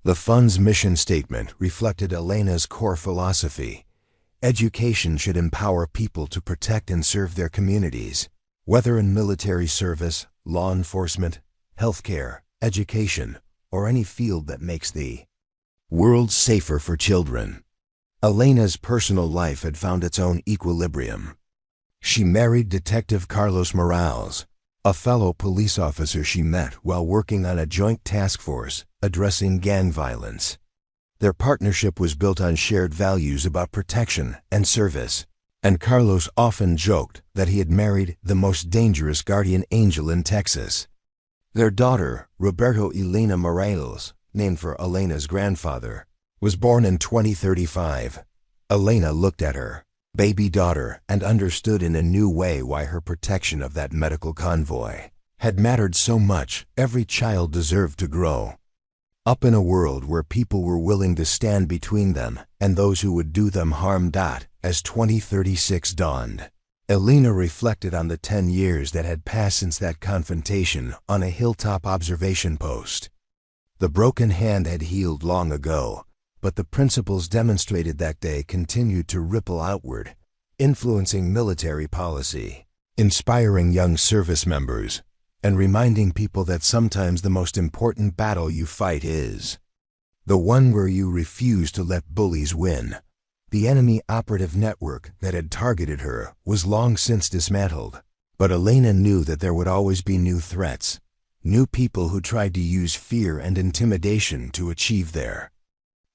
The fund's mission statement reflected Elena's core philosophy. Education should empower people to protect and serve their communities, whether in military service, law enforcement, healthcare, education, or any field that makes the world safer for children. Elena's personal life had found its own equilibrium. She married Detective Carlos Morales, a fellow police officer she met while working on a joint task force addressing gang violence. Their partnership was built on shared values about protection and service, And Carlos often joked that he had married the most dangerous guardian angel in Texas. Their daughter, Roberto Elena Morales, named for Elena's grandfather, was born in 2035. Elena looked at her baby daughter and understood in a new way why her protection of that medical convoy had mattered so much. Every child deserved to grow up in a world where people were willing to stand between them and those who would do them harm. As 2036 dawned, Elena reflected on the 10 years that had passed since that confrontation on a hilltop observation post. The broken hand had healed long ago, but the principles demonstrated that day continued to ripple outward, influencing military policy, inspiring young service members, and reminding people that sometimes the most important battle you fight is the one where you refuse to let bullies win. The enemy operative network that had targeted her was long since dismantled, but Elena knew that there would always be new threats, new people who tried to use fear and intimidation to achieve their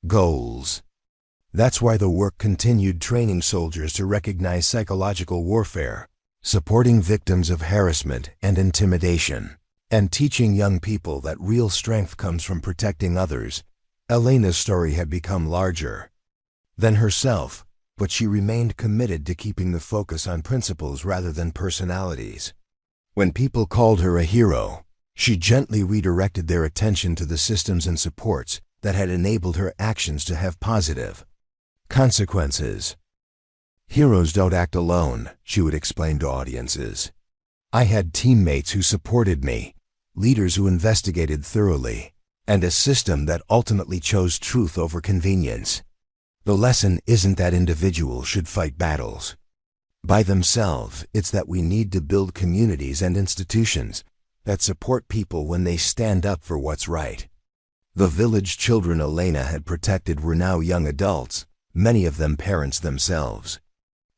goals. That's why the work continued, training soldiers to recognize psychological warfare, supporting victims of harassment and intimidation, and teaching young people that real strength comes from protecting others. Elena's story had become larger than herself, but she remained committed to keeping the focus on principles rather than personalities. When people called her a hero, she gently redirected their attention to the systems and supports that had enabled her actions to have positive consequences. Heroes don't act alone, she would explain to audiences. I had teammates who supported me, leaders who investigated thoroughly, and a system that ultimately chose truth over convenience. The lesson isn't that individuals should fight battles by themselves, it's that we need to build communities and institutions that support people when they stand up for what's right. The village children Elena had protected were now young adults, many of them parents themselves.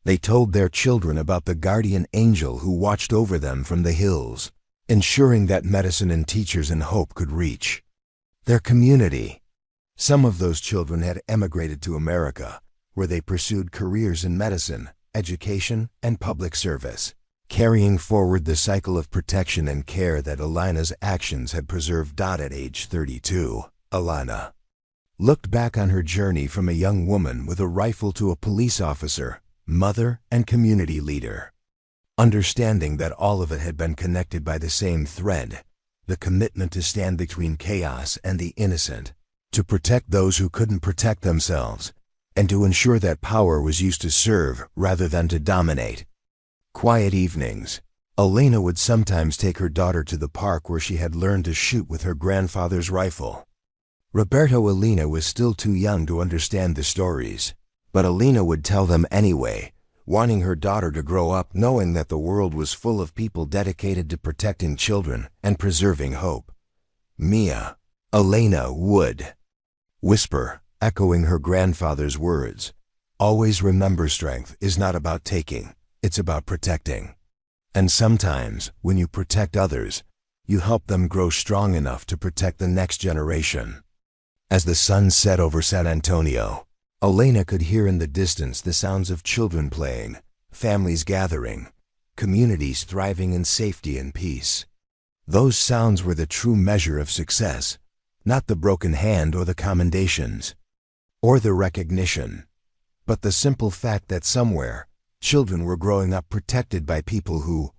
They told their children about the guardian angel who watched over them from the hills, ensuring that medicine and teachers and hope could reach their community. Some of those children had emigrated to America, where they pursued careers in medicine, education, and public service, carrying forward the cycle of protection and care that Elena's actions had preserved. At age 32, Elena looked back on her journey from a young woman with a rifle to a police officer, mother, and community leader, understanding that all of it had been connected by the same thread: the commitment to stand between chaos and the innocent, to protect those who couldn't protect themselves, and to ensure that power was used to serve rather than to dominate. Quiet evenings. Elena would sometimes take her daughter to the park where she had learned to shoot with her grandfather's rifle. Roberto Elena was still too young to understand the stories, but Elena would tell them anyway, wanting her daughter to grow up knowing that the world was full of people dedicated to protecting children and preserving hope. Mia, Elena would whisper, echoing her grandfather's words, always remember, strength is not about taking, it's about protecting. And sometimes, when you protect others, you help them grow strong enough to protect the next generation. As the sun set over San Antonio, Elena could hear in the distance the sounds of children playing, families gathering, communities thriving in safety and peace. Those sounds were the true measure of success, not the broken hand or the commendations, or the recognition, but the simple fact that somewhere, children were growing up protected by people who